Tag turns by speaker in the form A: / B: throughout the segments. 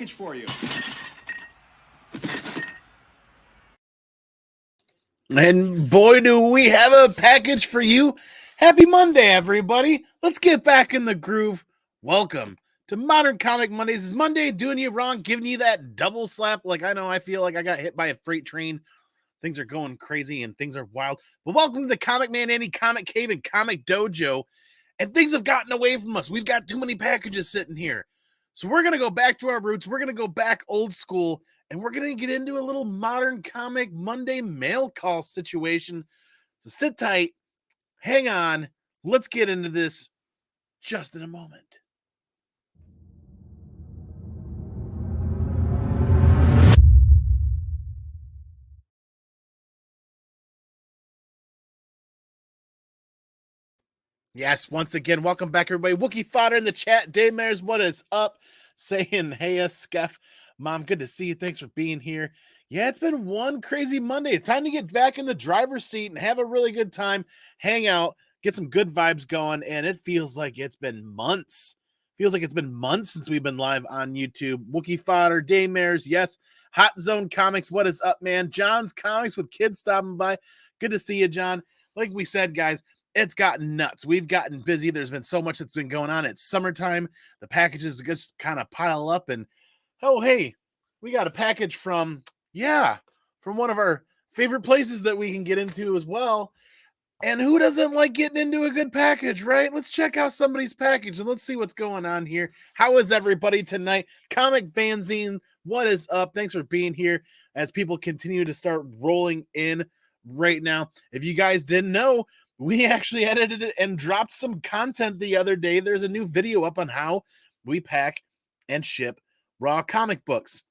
A: package for you.
B: And boy, do we have a package for you. Happy Monday, everybody. Let's get back in the groove. Welcome to Modern Comic Mondaze. It's Monday, doing you wrong, giving you that double slap. Like, I know I feel like I got hit by a freight train. Things are going crazy and things are wild. But welcome to the ComicManAndy Comic Cave and Comic Dojo. And things have gotten away from us. We've got too many packages sitting here. So we're going to go back to our roots. We're going to go back old school. And we're going to get into a little Modern Comic Monday mail call situation. So sit tight. Hang on. Let's get into this just in a moment. Yes, once again, welcome back, everybody. Wookie Fodder in the chat. Daymares, what is up? Saying, hey, Skeff. Mom, good to see you. Thanks for being here. Yeah, it's been one crazy Monday. Time to get back in the driver's seat and have a really good time, hang out, get some good vibes going, and it feels like it's been months. Feels like it's been months since we've been live on YouTube. Wookie Fodder, Daymares, yes. Hot Zone Comics, what is up, man? John's Comics with kids stopping by. Good to see you, John. Like we said, guys, it's gotten nuts. We've gotten busy. There's been so much that's been going on. It's summertime. The packages just kind of pile up. And, oh, hey, we got a package from one of our favorite places that we can get into as well. And who doesn't like getting into a good package, right? Let's check out somebody's package and let's see what's going on here. How is everybody tonight? Comic Fanzine, what is up? Thanks for being here as people continue to start rolling in right now. If you guys didn't know, we actually edited it and dropped some content the other day. There's a new video up on how we pack and ship raw comic books.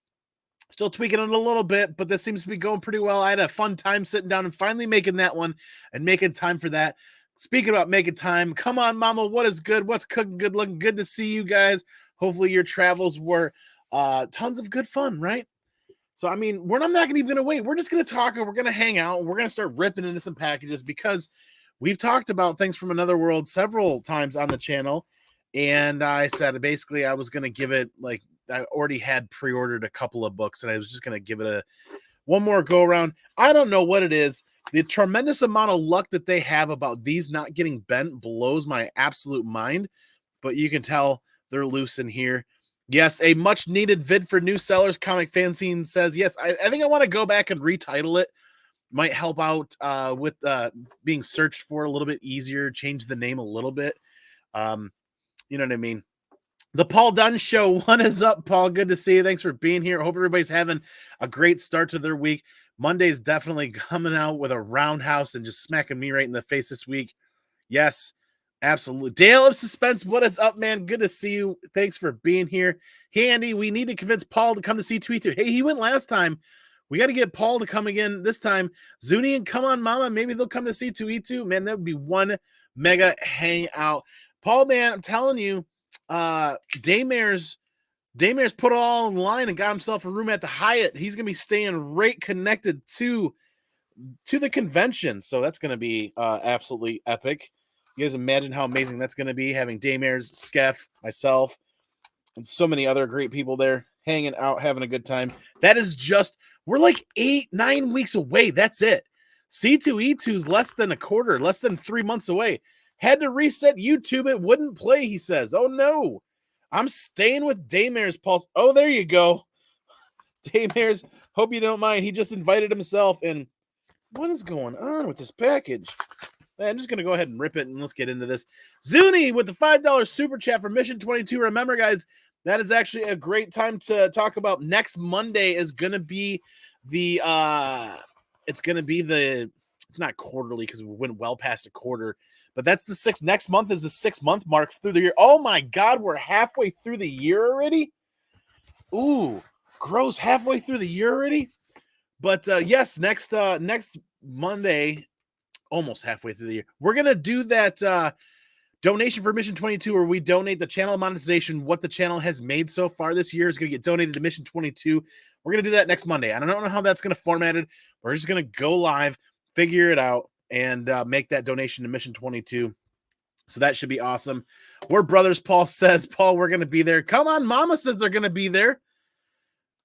B: Still tweaking it a little bit, but this seems to be going pretty well. I had a fun time sitting down and finally making that one and making time for that. Speaking about making time, come on, Mama, what is good? What's cooking good? Looking good to see you guys. Hopefully your travels were tons of good fun, right? So, I mean, I'm not even going to wait. We're just going to talk and we're going to hang out and we're going to start ripping into some packages because we've talked about things from another world several times on the channel. And I said, basically, I was going to give it, like, I already had pre-ordered a couple of books and I was just going to give it one more go around. I don't know what it is. The tremendous amount of luck that they have about these not getting bent blows my absolute mind. But you can tell they're loose in here. Yes, a much needed vid for new sellers. Comic Fanzine says, yes, I think I want to go back and retitle it. Might help out with being searched for a little bit easier, change the name a little bit. You know what I mean? The Paul Dunn Show, what is up, Paul? Good to see you. Thanks for being here. I hope everybody's having a great start to their week. Monday's definitely coming out with a roundhouse and just smacking me right in the face this week. Yes, absolutely. Dale of Suspense, what is up, man? Good to see you. Thanks for being here. Hey, Andy, we need to convince Paul to come to C2E2. Hey, he went last time. We got to get Paul to come again this time. Zuni and Come On Mama, maybe they'll come to C2E2. Man, that would be one mega hangout. Paul, man, I'm telling you, Daymares put it all in line and got himself a room at the Hyatt. He's going to be staying right connected to the convention. So that's going to be absolutely epic. You guys imagine how amazing that's going to be, having Daymares, Skeff, myself, and so many other great people there hanging out, having a good time. That is just, we're like 8-9 weeks away. That's it. C2E2 is less than a quarter, less than 3 months away. Had to reset YouTube. It wouldn't play, he says. Oh, no. I'm staying with Daymares, Pulse. Oh, there you go. Daymares, hope you don't mind. He just invited himself. And what is going on with this package? I'm just going to go ahead and rip it, and let's get into this. Zuni with the $5 super chat for Mission 22. Remember, guys, that is actually a great time to talk about. Next Monday is going to be it's not quarterly because we went well past a quarter. But that's the 6th. Next month is the 6-month mark through the year. Oh, my God. We're halfway through the year already? Ooh, gross. Halfway through the year already? But, yes, next Monday, almost halfway through the year, we're going to do that donation for Mission 22 where we donate the channel monetization. What the channel has made so far this year is going to get donated to Mission 22. We're going to do that next Monday. I don't know how that's going to format it. We're just going to go live, figure it out, and make that donation to Mission 22. So that should be awesome. We're brothers, Paul says. Paul, we're going to be there. Come on, Mama says they're going to be there.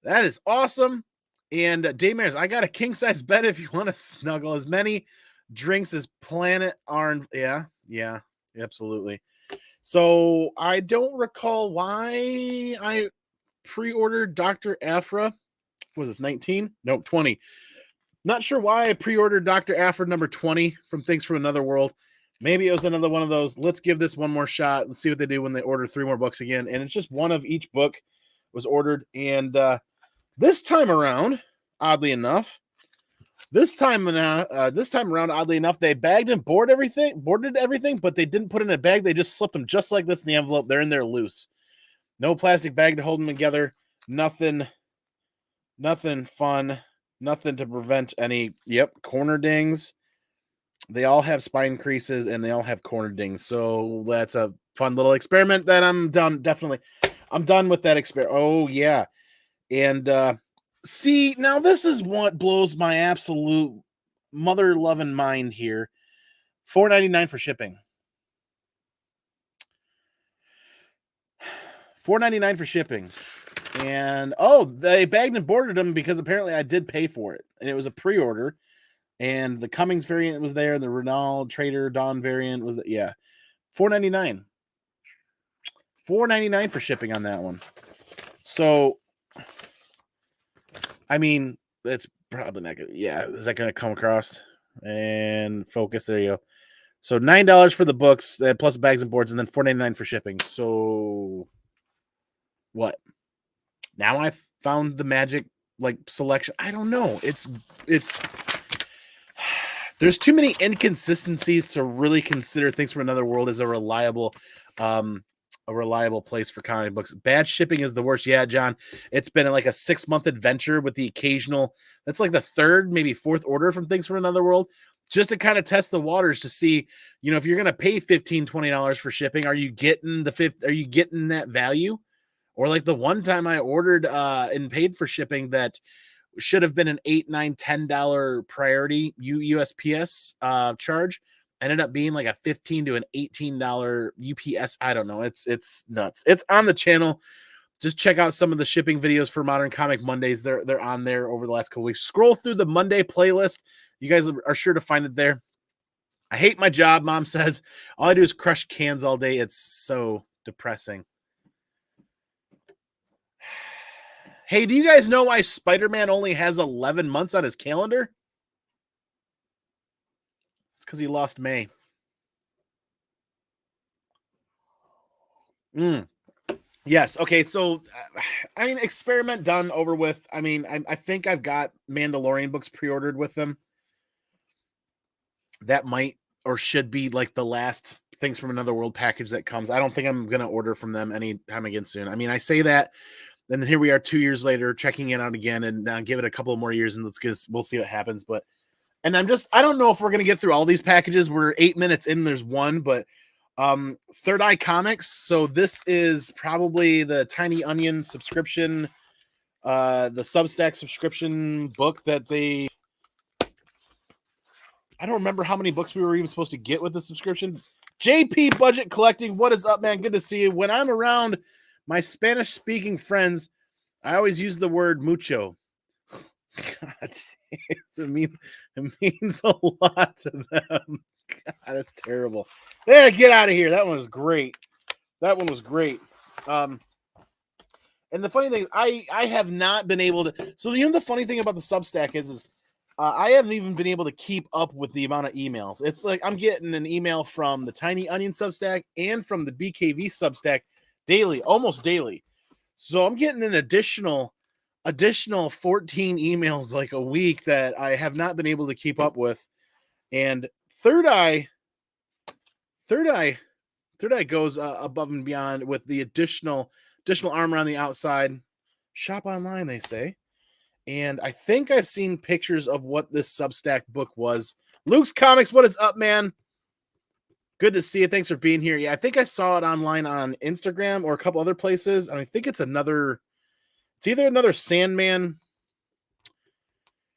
B: That is awesome. And Daymares, I got a king size bed if you want to snuggle. As many drinks as planet are. Yeah, absolutely. So I don't recall why I pre-ordered Dr. Aphra. Was this 19? Nope, 20. Not sure why I pre-ordered Dr. Aphra number 20 from Things from Another World. Maybe it was another one of those. Let's give this one more shot. Let's see what they do when they order 3 more books again. And it's just one of each book was ordered. And this time around, oddly enough, oddly enough, they bagged and boarded everything, but they didn't put in a bag. They just slipped them just like this in the envelope. They're in there loose. No plastic bag to hold them together. Nothing fun. Nothing to prevent any. Yep, corner dings. They all have spine creases and they all have corner dings. So that's a fun little experiment that I'm done. Definitely, I'm done with that experiment. Oh yeah, and see, now this is what blows my absolute mother loving mind here. $4.99 for shipping. $4.99 for shipping. And they bagged and boarded them because apparently I did pay for it. And it was a pre-order. And the Cummings variant was there. The Renault Trader Dawn variant was that. Yeah. $4.99. $4.99 for shipping on that one. So I mean, it's probably not good. Yeah, is that going to come across? And focus. There you go. So $9 for the books, plus bags and boards, and then $4.99 for shipping. So what? Now I've found the magic selection. I don't know. It's there's too many inconsistencies to really consider Things from Another World as a reliable place for comic books. Bad shipping is the worst. Yeah, John, it's been like a 6-month adventure with the occasional. That's like the 3rd, maybe 4th order from Things from Another World, just to kind of test the waters to see, if you're going to pay $15, $20 for shipping, are you getting that value? Or like the one time I ordered and paid for shipping that should have been an $8, $9, $10 priority USPS charge, ended up being like a $15 to an $18 UPS. I don't know. It's nuts. It's on the channel. Just check out some of the shipping videos for Modern Comic Mondays. They're on there over the last couple weeks. Scroll through the Monday playlist. You guys are sure to find it there. I hate my job, Mom says. All I do is crush cans all day. It's so depressing. Hey, do you guys know why Spider-Man only has 11 months on his calendar? It's because he lost May. Yes. Okay. So, I mean, experiment done, over with. I mean, I think I've got Mandalorian books pre-ordered with them. That might or should be like the last Things from Another World package that comes. I don't think I'm going to order from them anytime again soon. I mean, I say that, and then here we are 2 years later, checking it out again, and give it a couple more years, and we'll see what happens. But, and I don't know if we're going to get through all these packages. We're 8 minutes in, there's one, but Third Eye Comics. So this is probably the Tiny Onion subscription, the Substack subscription book that I don't remember how many books we were even supposed to get with the subscription. JP Budget Collecting, what is up, man? Good to see you. When I'm around my Spanish-speaking friends, I always use the word mucho. God, it means a lot to them. God, that's terrible. Yeah, get out of here. That one was great. And the funny thing is, I have not been able to. So the funny thing about the Substack is I haven't even been able to keep up with the amount of emails. It's like I'm getting an email from the Tiny Onion Substack and from the BKV Substack daily, almost daily. So I'm getting an additional 14 emails like a week that I have not been able to keep up with. And Third Eye goes above and beyond with the additional armor on the outside. Shop online, they say. And I think I've seen pictures of what this Substack book was. Luke's Comics, what is up, man? Good to see you. Thanks for being here. Yeah, I think I saw it online on Instagram or a couple other places. And I think it's either another Sandman.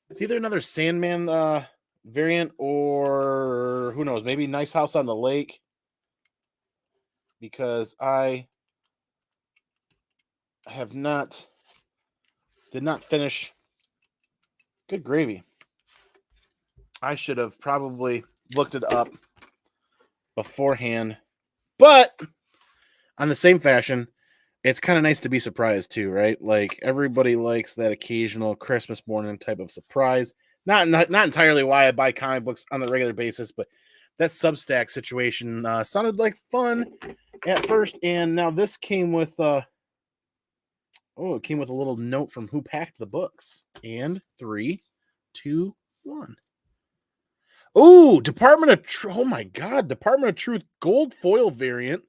B: It's either another Sandman variant, or who knows, maybe Nice House on the Lake. Because I have not Did not finish. Good gravy. I should have probably looked it up beforehand. But on the same fashion, it's kind of nice to be surprised too, right? Like everybody likes that occasional Christmas morning type of surprise. Not entirely why I buy comic books on a regular basis, but that Substack situation sounded like fun at first, and now this came with it came with a little note from who packed the books. And 3, 2, 1. Oh, oh my God, Department of Truth gold foil variant.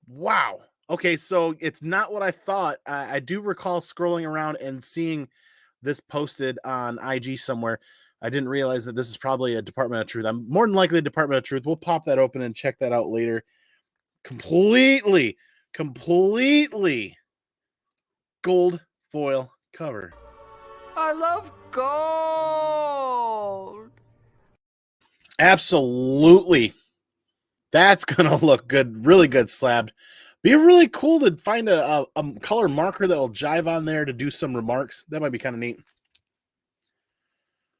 B: Wow. Okay, so it's not what I thought. I do recall scrolling around and seeing this posted on IG somewhere. I didn't realize that this is probably a Department of Truth. I'm more than likely a Department of Truth. We'll pop that open and check that out later. Completely gold foil cover.
A: I love gold.
B: Absolutely. That's going to look good, really good slabbed. Be really cool to find a color marker that will jive on there to do some remarks. That might be kind of neat.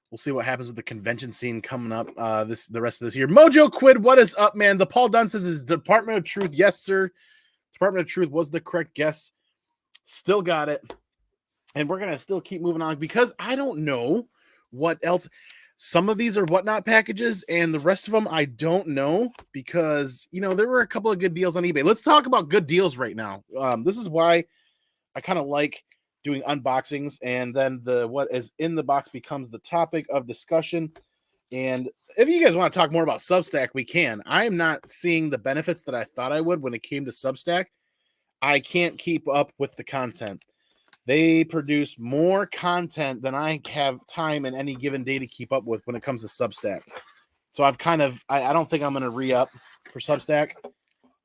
B: We'll see what happens with the convention scene coming up the rest of this year. Mojo Quid, what is up, man? The Paul Dunn says is Department of Truth. Yes, sir. Department of Truth was the correct guess. Still got it. And we're going to still keep moving on because I don't know what else. Some of these are whatnot packages, and the rest of them I don't know because, there were a couple of good deals on eBay. Let's talk about good deals right now. This is why I kind of like doing unboxings, and then what is in the box becomes the topic of discussion. And if you guys want to talk more about Substack, we can. I am not seeing the benefits that I thought I would when it came to Substack. I can't keep up with the content. They produce more content than I have time in any given day to keep up with when it comes to Substack. So I don't think I'm going to re-up for Substack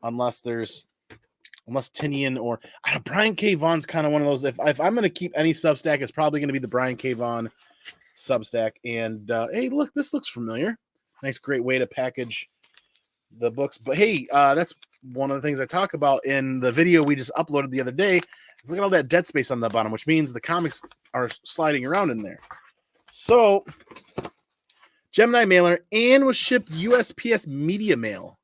B: unless Tinian or Brian K. Vaughan's kind of one of those. If I'm going to keep any Substack, it's probably going to be the Brian K. Vaughan Substack. And hey, look, this looks familiar. Nice, great way to package the books. But hey, that's one of the things I talk about in the video we just uploaded the other day. Look at all that dead space on the bottom, which means the comics are sliding around in there. So, Gemini mailer and was shipped USPS media mail.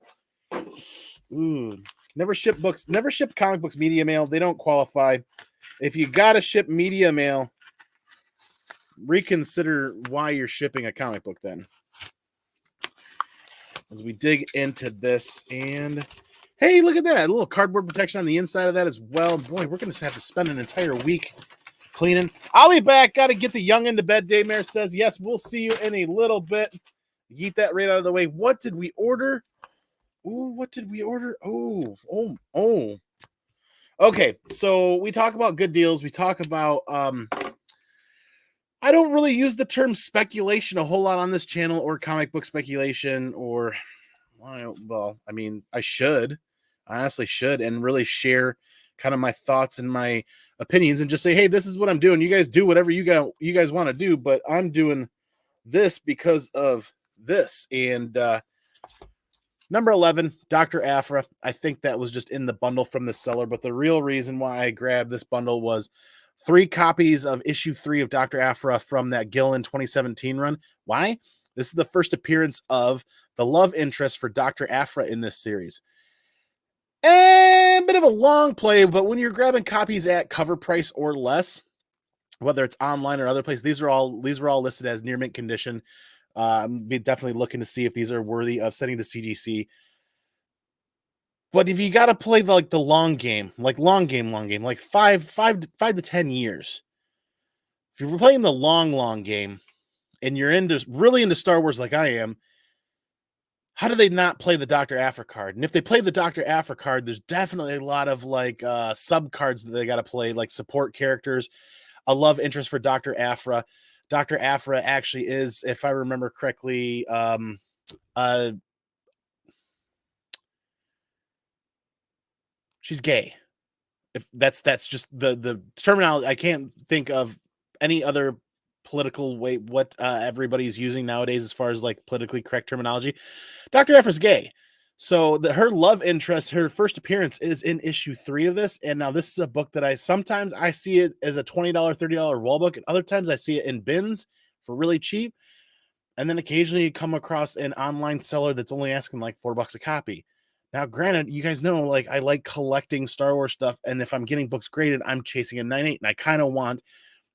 B: Ooh, never ship comic books media mail. They don't qualify. If you gotta ship media mail, reconsider why you're shipping a comic book then. As we dig into this, and hey, look at that. A little cardboard protection on the inside of that as well. Boy, we're going to have to spend an entire week cleaning. I'll be back. Got to get the young into bed. Daymare says, yes, we'll see you in a little bit. Yeet that right out of the way. What did we order? Ooh, what did we order? Oh. Okay, so we talk about good deals. We talk about... I don't really use the term speculation a whole lot on this channel, or comic book speculation, or... Well, I mean, I honestly should, and really share kind of my thoughts and my opinions and just say, hey, this is what I'm doing. You guys do whatever you guys want to do, but I'm doing this because of this. And number 11, Dr. Aphra. I think that was just in the bundle from the seller, but the real reason why I grabbed this bundle was 3 copies of issue 3 of Dr. Aphra from that Gillen 2017 run. Why? This is the first appearance of the love interest for Dr. Aphra in this series. And a bit of a long play, but when you're grabbing copies at cover price or less, whether it's online or other places, these were all listed as near mint condition. I'm definitely looking to see if these are worthy of sending to CGC. But if you got to play the long game, like 5 to 10 years, if you're playing the long game, and you're really into Star Wars like I am, how do they not play the Dr. Aphra card? And if they play the Dr. Aphra card, there's definitely a lot of sub cards that they got to play, like support characters, a love interest for Dr. Aphra. Dr. Aphra actually is, if I remember correctly, she's gay. If that's just the terminology. I can't think of any other political way what everybody's using nowadays as far as politically correct terminology. Dr. Aphra's gay. So her love interest, her first appearance is in issue 3 of this. And now this is a book that I sometimes I see it as a $20, $30 wall book, and other times I see it in bins for really cheap. And then occasionally you come across an online seller that's only asking like $4 a copy. Now, granted, you guys know like I like collecting Star Wars stuff, and if I'm getting books graded, I'm chasing a 9.8, and I kind of want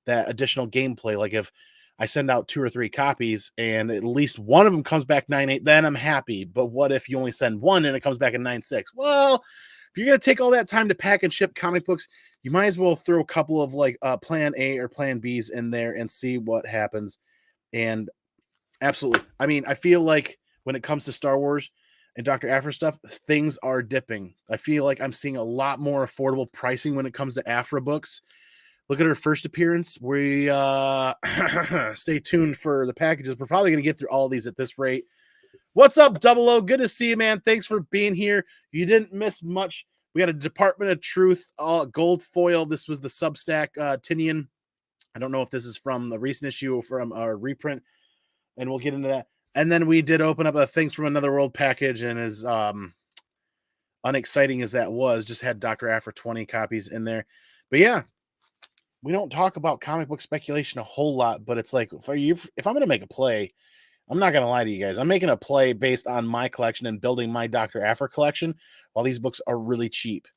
B: that additional gameplay. Like if I send out 2 or 3 copies and at least one of them comes back 9.8, then I'm happy. But what if you only send one and it comes back at 9.6? Well, if you're going to take all that time to pack and ship comic books, you might as well throw a couple of like plan A or plan Bs in there and see what happens. And absolutely, I mean, I feel like when it comes to Star Wars and Dr. Aphra stuff, things are dipping. I feel like I'm seeing a lot more affordable pricing when it comes to Aphra books. Look at her first appearance. We stay tuned for the packages. We're probably going to get through all of these at this rate. What's up, Double O? Good to see you, man. Thanks for being here. You didn't miss much. We got a Department of Truth gold foil. This was the Substack Tinian. I don't know if this is from the recent issue or from our reprint, and we'll get into that. And then we did open up a Things from Another World package, and as unexciting as that was, just had Dr. Aphra 20 copies in there. But yeah, we don't talk about comic book speculation a whole lot, but it's like if I'm going to make a play, I'm not going to lie to you guys. I'm making a play based on my collection and building my Dr. Aphra collection while these books are really cheap.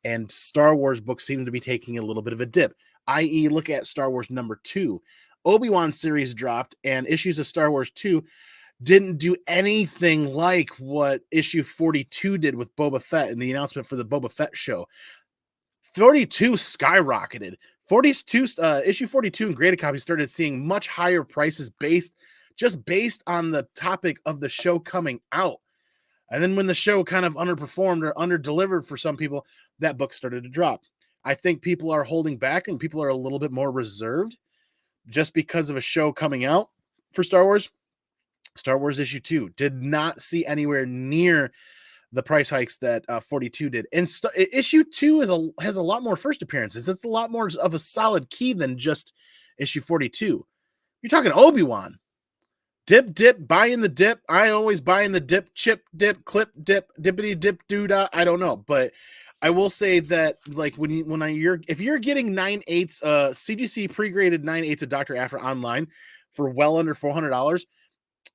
B: And Star Wars books seem to be taking a little bit of a dip, i.e. look at Star Wars number 2. Obi-Wan series dropped, and issues of Star Wars 2 didn't do anything like what issue 42 did with Boba Fett and the announcement for the Boba Fett show. 42 skyrocketed. Issue 42 and graded copies started seeing much higher prices based on the topic of the show coming out. And then when the show kind of underperformed or underdelivered for some people, that book started to drop. I think people are holding back and people are a little bit more reserved just because of a show coming out for Star Wars. Star Wars issue 2 did not see anywhere near the price hikes that 42 did. And issue 2 has a lot more first appearances. It's a lot more of a solid key than just issue 42. You're talking Obi-Wan. Dip, buy in the dip. I always buy in the dip, chip, dip, clip, dip, dippity, dip, doodah. I don't know. But I will say that like if you're getting 9.8s, CGC pre-graded 9.8s of Dr. Aphra online for well under $400,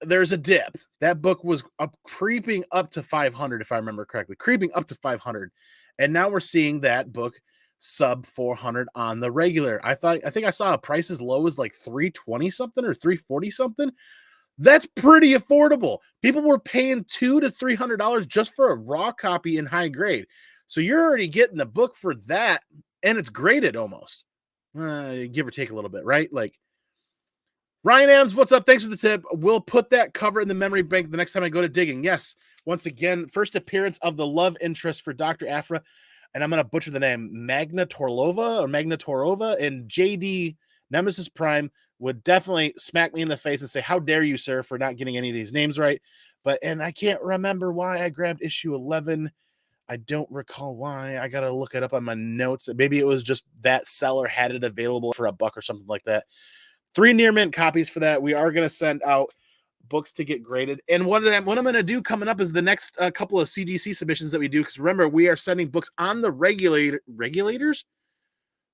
B: there's a dip. That book was creeping up to 500, if I remember correctly, creeping up to 500. And now we're seeing that book sub 400 on the regular. I think I saw a price as low as like 320 something or 340 something. That's pretty affordable. People were paying $200 to $300 just for a raw copy in high grade. So you're already getting the book for that, and it's graded almost. Give or take a little bit, right? Like, Ryan Adams, what's up? Thanks for the tip. We'll put that cover in the memory bank the next time I go to digging. Yes, once again, first appearance of the love interest for Dr. Aphra, and I'm going to butcher the name, Magna Torova, and JD Nemesis Prime would definitely smack me in the face and say, how dare you, sir, for not getting any of these names right. And I can't remember why I grabbed issue 11. I don't recall why. I got to look it up on my notes. Maybe it was just that seller had it available for $1 or something like that. 3 near mint copies for that. We are going to send out books to get graded. And what I'm going to do coming up is the next couple of CGC submissions that we do. Because remember, we are sending books on the regulators.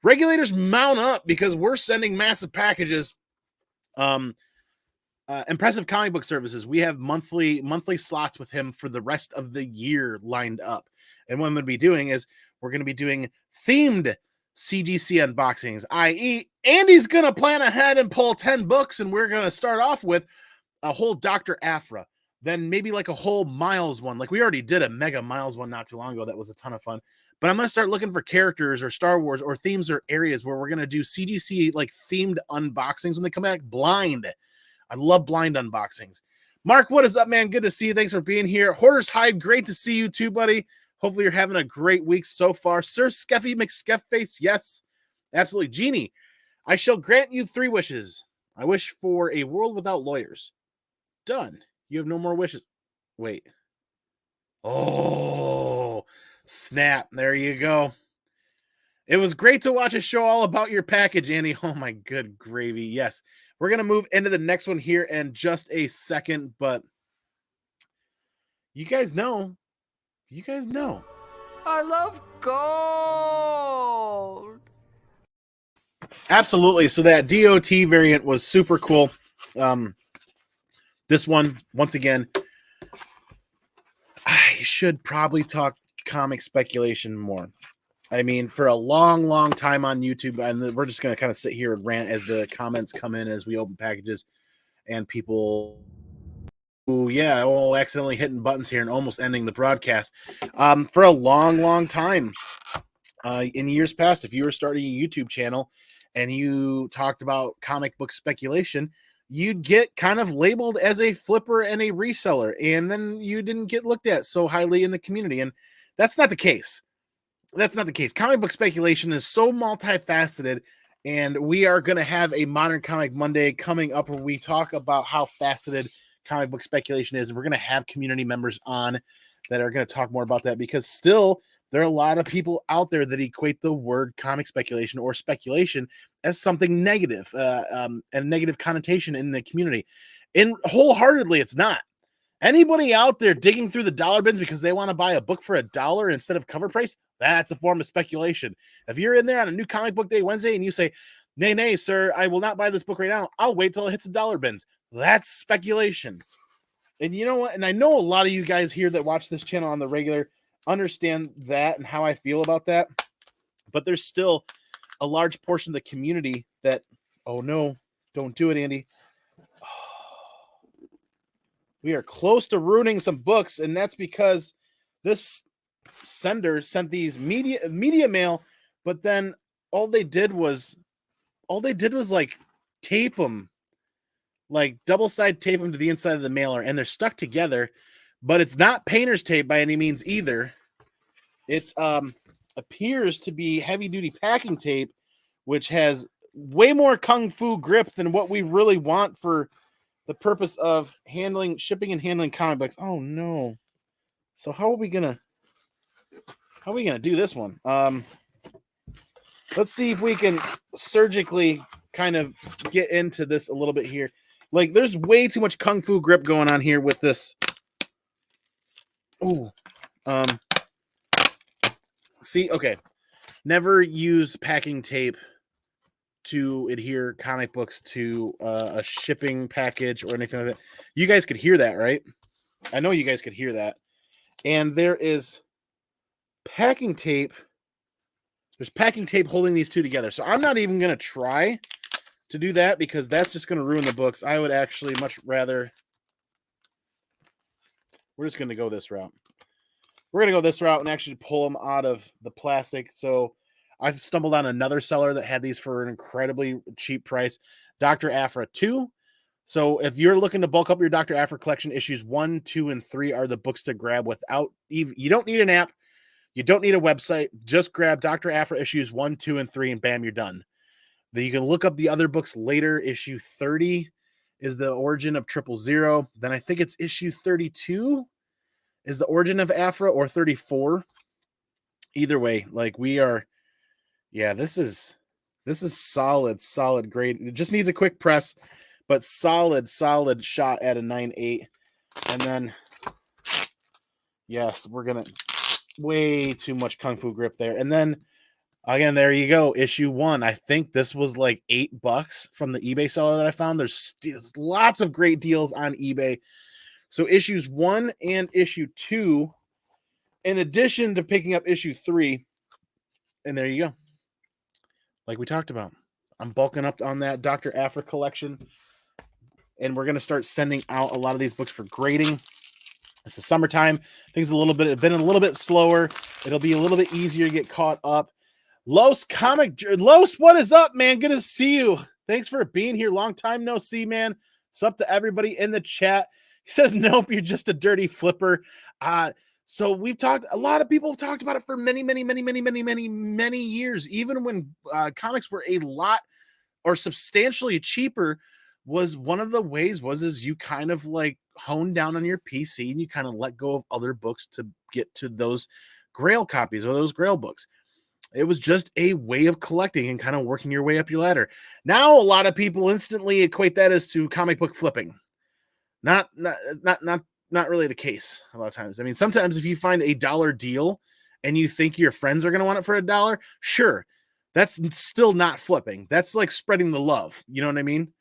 B: Regulators mount up because we're sending massive packages. Impressive Comic Book Services. We have monthly slots with him for the rest of the year lined up. And what I'm going to be doing is we're going to be doing themed CGC unboxings, i.e. Andy's going to plan ahead and pull 10 books, and we're going to start off with a whole Dr. Aphra, then maybe like a whole Miles one. Like we already did a Mega Miles one not too long ago. That was a ton of fun. But I'm going to start looking for characters or Star Wars or themes or areas where we're going to do CGC like themed unboxings when they come back blind. I love blind unboxings. Mark, what is up, man? Good to see you. Thanks for being here. Hoarder's Hide, great to see you too, buddy. Hopefully you're having a great week so far. Sir Skeffy McSkeffface, yes, absolutely. Genie, I shall grant you 3 wishes. I wish for a world without lawyers. Done. You have no more wishes. Wait. Oh, snap. There you go. It was great to watch a show all about your package, Andy. Oh, my good gravy. Yes. We're going to move into the next one here in just a second, but You guys know.
A: I love gold.
B: Absolutely. So that DOT variant was super cool. This one, once again, I should probably talk comic speculation more. I mean, for a long, long time on YouTube, and we're just going to kind of sit here and rant as the comments come in as we open packages and people accidentally hitting buttons here and almost ending the broadcast. For a long, long time, in years past, if you were starting a YouTube channel and you talked about comic book speculation, you'd get kind of labeled as a flipper and a reseller, and then you didn't get looked at so highly in the community. And that's not the case. Comic book speculation is so multifaceted, and we are going to have a Modern Comic Monday coming up where we talk about how faceted comic book speculation is. And we're going to have community members on that are going to talk more about that, because still there are a lot of people out there that equate the word comic speculation or speculation as something negative, and negative connotation in the community. And wholeheartedly, it's not. Anybody out there digging through the dollar bins because they want to buy a book for $1 instead of cover price, that's a form of speculation. If you're in there on a new comic book day Wednesday and you say, nay, sir, I will not buy this book right now, I'll wait till it hits the dollar bins, that's speculation. And you know what? And I know a lot of you guys here that watch this channel on the regular understand that and how I feel about that. But there's still a large portion of the community that, oh no, don't do it, Andy. We are close to ruining some books, and that's because this sender sent these media mail, but then all they did was like tape them, like double side tape them to the inside of the mailer, and they're stuck together. But it's not painter's tape by any means either. It appears to be heavy duty packing tape, which has way more kung fu grip than what we really want for the purpose of shipping and handling comic books. Oh no. So how are we gonna do this one? Let's see if we can surgically kind of get into this a little bit here. Like, there's way too much kung fu grip going on here with this. Ooh. See, okay. Never use packing tape to adhere comic books to a shipping package or anything like that. You guys could hear that, right? I know you guys could hear that. And there is packing tape. There's packing tape holding these two together. So I'm not even going to try to do that, because that's just going to ruin the books. I would actually much rather... We're just going to go this route. We're going to go this route and actually pull them out of the plastic. So I've stumbled on another seller that had these for an incredibly cheap price. Dr. Aphra 2. So if you're looking to bulk up your Dr. Aphra collection, issues 1, 2, and 3 are the books to grab without even... You don't need an app. You don't need a website. Just grab Dr. Aphra issues 1, 2, and 3, and bam, you're done. Then you can look up the other books later. Issue 30 is the origin of 000. Then I think it's issue 32 is the origin of Aphra, or 34. Either way, like, we are... Yeah, this is solid grade. It just needs a quick press, but solid shot at a 9.8. And then, yes, we're going to... Way too much kung fu grip there. And then, again, there you go. Issue 1. I think this was like $8 from the eBay seller that I found. There's lots of great deals on eBay. So issues 1 and issue 2, in addition to picking up issue 3. And there you go. Like we talked about, I'm bulking up on that Dr. Aphra collection, and we're going to start sending out a lot of these books for grading. It's the summertime. Things have been a little bit slower. It'll be a little bit easier to get caught up. Los, what is up, man? Good to see you. Thanks for being here. Long time no see, man. What's up to everybody in the chat? He says, nope, you're just a dirty flipper. So a lot of people have talked about it for many years. Even when comics were a lot or substantially cheaper, was one of the ways is you kind of like hone down on your PC and you kind of let go of other books to get to those Grail copies or those Grail books. It was just a way of collecting and kind of working your way up your ladder. Now, a lot of people instantly equate that as to comic book flipping. Not not really the case a lot of times. I mean, sometimes if you find a dollar deal and you think your friends are going to want it for $1, sure, that's still not flipping. That's like spreading the love. You know what I mean?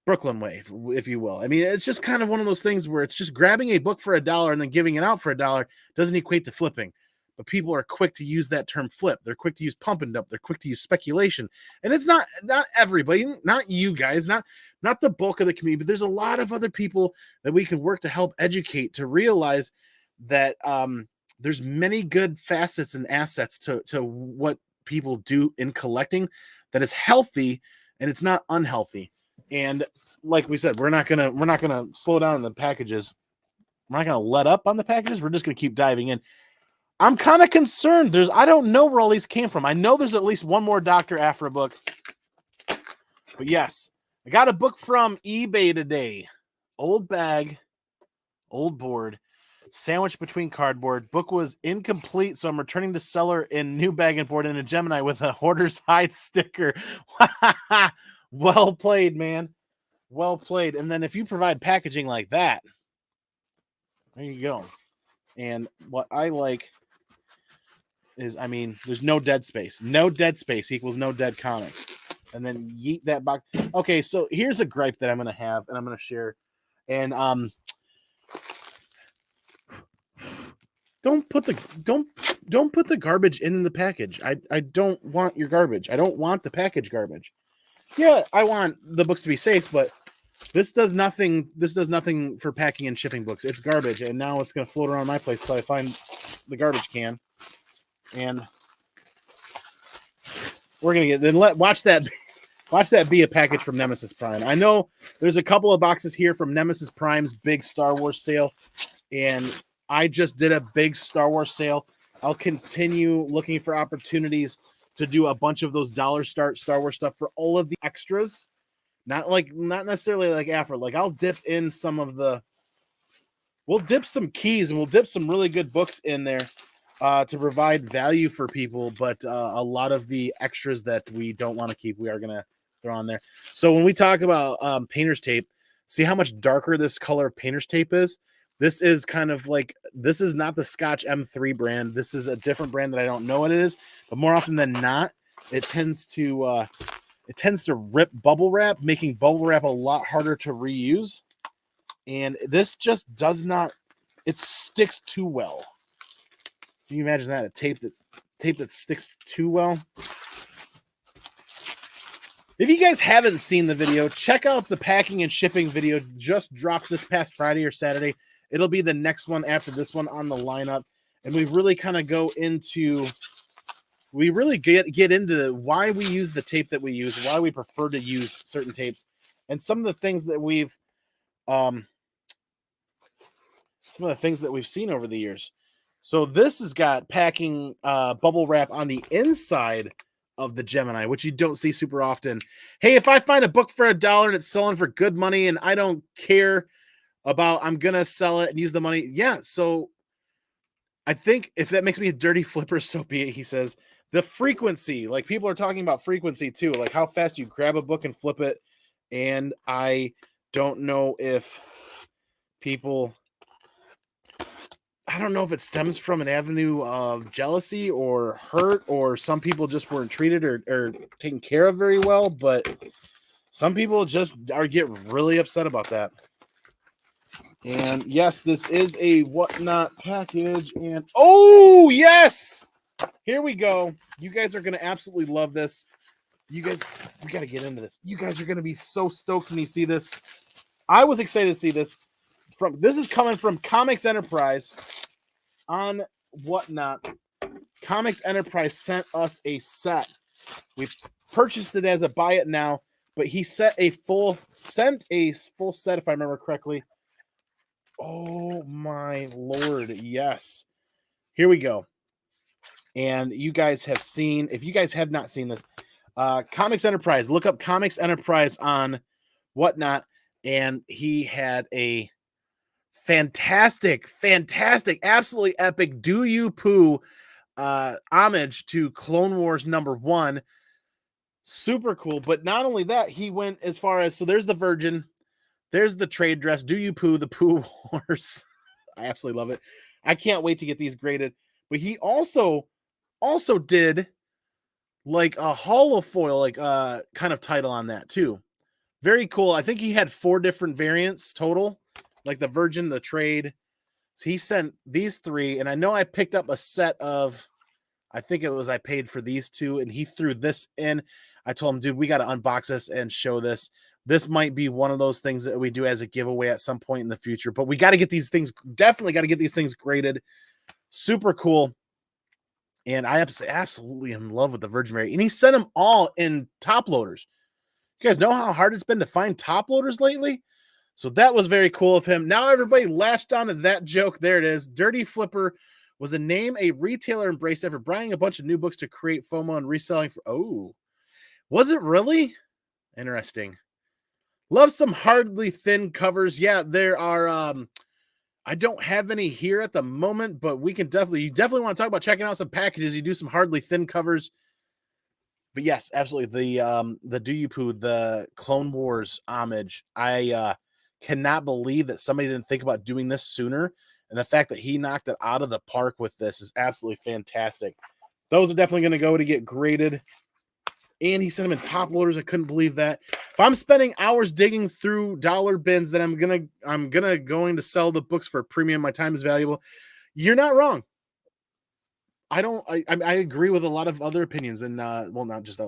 B: Brooklyn way, if you will. I mean, it's just kind of one of those things where it's just grabbing a book for $1 and then giving it out for $1 doesn't equate to flipping. But people are quick to use that term flip. They're quick to use pump and dump. They're quick to use speculation. And it's not everybody, not you guys, not the bulk of the community, but there's a lot of other people that we can work to help educate, to realize that there's many good facets and assets to what people do in collecting that is healthy and it's not unhealthy. And like we said, we're not gonna slow down on the packages. We're not gonna let up on the packages. We're just gonna keep diving in. I'm kind of concerned. I don't know where all these came from. I know there's at least one more Dr. Aphra book. But yes, I got a book from eBay today. Old bag, old board, sandwiched between cardboard. Book was incomplete, so I'm returning to seller in new bag and board in a Gemini with a hoarder's hide sticker. Well played, man. Well played. And then if you provide packaging like that, there you go. And what I like is, I mean, there's no dead space. No dead space equals no dead comics. And then yeet that box. Okay, so here's a gripe that I'm going to have, and I'm going to share. And don't put the garbage in the package. I don't want your garbage. I don't want the package garbage. Yeah, I want the books to be safe, but this does nothing. This does nothing for packing and shipping books. It's garbage, and now it's going to float around my place until I find the garbage can. And we're gonna get watch that be a package from Nemesis Prime. I know there's a couple of boxes here from Nemesis Prime's big Star Wars sale, and I just did a big Star Wars sale. I'll continue looking for opportunities to do a bunch of those dollar start Star Wars stuff for all of the extras. Not necessarily like Aphra. Like I'll dip in we'll dip some keys and we'll dip some really good books in there to provide value for people. But a lot of the extras that we don't want to keep, we are going to throw on there. So when we talk about painter's tape, see how much darker this color of painter's tape is? This is kind of like, this is not the Scotch M3 brand. This is a different brand that I don't know what it is, but more often than not, it tends to rip bubble wrap, making bubble wrap a lot harder to reuse. And this just does not, it sticks too well. Can you imagine that? A tape that sticks too well. If you guys haven't seen the video, check out the packing and shipping video. Just dropped this past Friday or Saturday. It'll be the next one after this one on the lineup. And we really kind of go into, we really get into why we use the tape that we use, why we prefer to use certain tapes, and some of the things that we've seen over the years. So this has got packing bubble wrap on the inside of the Gemini, which you don't see super often. Hey, if I find a book for $1 and it's selling for good money and I don't care about, I'm going to sell it and use the money. Yeah. So I think if that makes me a dirty flipper, so be it, he says. The frequency, like people are talking about frequency too, like how fast you grab a book and flip it. And I don't know if people, I don't know if it stems from an avenue of jealousy or hurt, or some people just weren't treated or taken care of very well, but some people just get really upset about that. And yes, this is a Whatnot package. And oh, yes, here we go. You guys are going to absolutely love this. You guys, we got to get into this. You guys are going to be so stoked when you see this. I was excited to see this. This is coming from Comics Enterprise on Whatnot. Comics Enterprise sent us a set. We purchased it as a buy it now, but he sent a full set, if I remember correctly. Oh my Lord, yes. Here we go. And you guys have seen, if you guys have not seen this, Comics Enterprise, look up Comics Enterprise on Whatnot, and he had a fantastic, absolutely epic Do You Poo homage to Clone Wars #1. Super cool. But not only that, he went as far as, so there's the Virgin, there's the trade dress, Do You Poo, the Poo Wars. I absolutely love it. I can't wait to get these graded. But he also did like a holofoil, like kind of title on that too. Very cool. I think he had 4 different variants total, like the Virgin, the Trade. So he sent these 3, and I know I picked up a set of, I think it was I paid for these 2, and he threw this in. I told him, dude, we got to unbox this and show this. This might be one of those things that we do as a giveaway at some point in the future, but we got to get these things, definitely got to get these things graded. Super cool. And I absolutely in love with the Virgin variant. And he sent them all in top loaders. You guys know how hard it's been to find top loaders lately? So that was very cool of him. Now everybody latched onto that joke. There it is. Dirty Flipper was a name a retailer embraced after buying a bunch of new books to create FOMO and reselling for. Oh, was it really? Interesting. Love some hardly thin covers. Yeah, there are. I don't have any here at the moment, but we can you definitely want to talk about checking out some packages. You do some hardly thin covers. But yes, absolutely. The Do You Poo, the Clone Wars homage. I cannot believe that somebody didn't think about doing this sooner. And the fact that he knocked it out of the park with this is absolutely fantastic. Those are definitely going to go to get graded. And he sent them in top loaders. I couldn't believe that. If I'm spending hours digging through dollar bins, then I'm going to sell the books for a premium. My time is valuable. You're not wrong. I agree with a lot of other opinions, and well, not just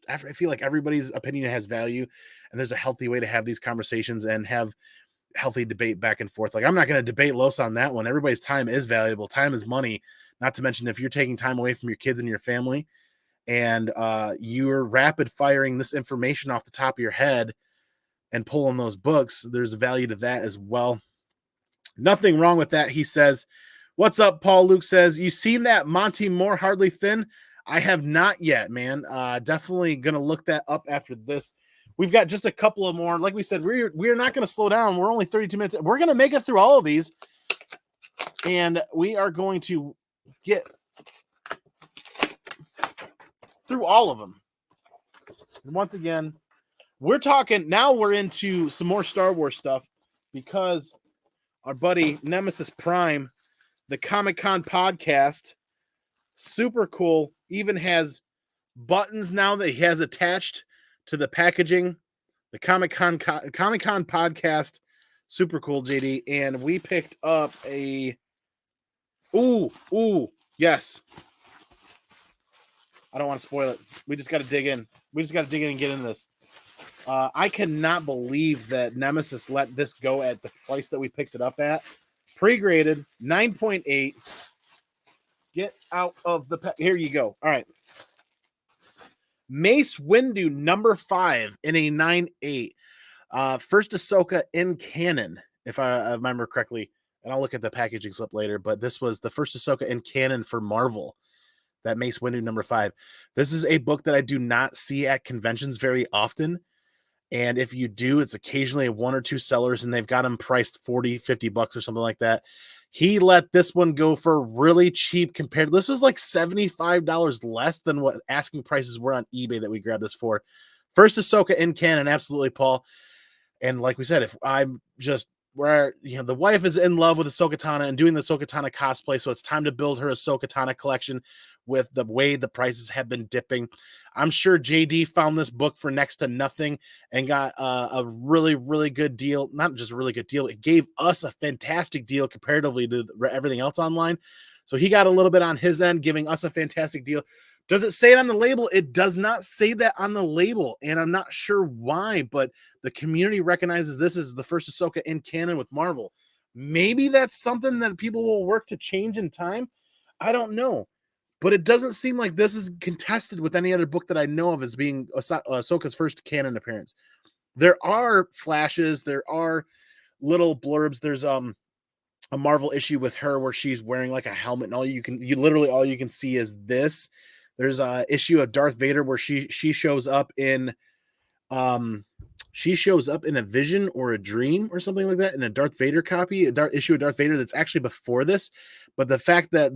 B: I feel like everybody's opinion has value, and there's a healthy way to have these conversations and have healthy debate back and forth. Like, I'm not going to debate Los on that one. Everybody's time is valuable. Time is money. Not to mention, if you're taking time away from your kids and your family, and you're rapid firing this information off the top of your head and pulling those books, there's value to that as well. Nothing wrong with that, he says. What's up, Paul? Luke says, you seen that Monty Moore Hardly Thin? I have not yet, man. Definitely going to look that up after this. We've got just a couple of more. Like we said, we're not going to slow down. We're only 32 minutes. We're going to make it through all of these, and we are going to get through all of them. And once again, we're into some more Star Wars stuff, because our buddy Nemesis Prime, the Comic-Con podcast, super cool, even has buttons now that he has attached to the packaging. The Comic-Con podcast, super cool, JD. And we picked up a yes. I don't want to spoil it. We just got to dig in. And get into this. I cannot believe that Nemesis let this go at the price that we picked it up at. Pre-graded, 9.8. Get out of the here you go. All right. Mace Windu number 5 in a 9.8. First Ahsoka in canon, if I remember correctly. And I'll look at the packaging slip later, but this was the first Ahsoka in canon for Marvel. That Mace Windu number 5. This is a book that I do not see at conventions very often. And if you do, it's occasionally 1 or 2 sellers, and they've got them priced $40-$50 or something like that. He let this one go for really cheap compared. This was like $75 less than what asking prices were on eBay that we grabbed this for. First Ahsoka in canon, absolutely, Paul. And like we said, if I'm just where, the wife is in love with Ahsoka Tano and doing the Ahsoka Tano cosplay, so it's time to build her Ahsoka Tano collection with the way the prices have been dipping. I'm sure JD found this book for next to nothing and got a really, really good deal. Not just a really good deal. It gave us a fantastic deal comparatively to everything else online. So he got a little bit on his end, giving us a fantastic deal. Does it say it on the label? It does not say that on the label, and I'm not sure why, but the community recognizes this as the first Ahsoka in canon with Marvel. Maybe that's something that people will work to change in time. I don't know. But it doesn't seem like this is contested with any other book that I know of as being Ahsoka's first canon appearance. There are flashes. There are little blurbs. There's a Marvel issue with her where she's wearing like a helmet, and all you can see is this. There's a issue of Darth Vader where she shows up in a vision or a dream or something like that in a Darth Vader copy, issue of Darth Vader that's actually before this. But the fact that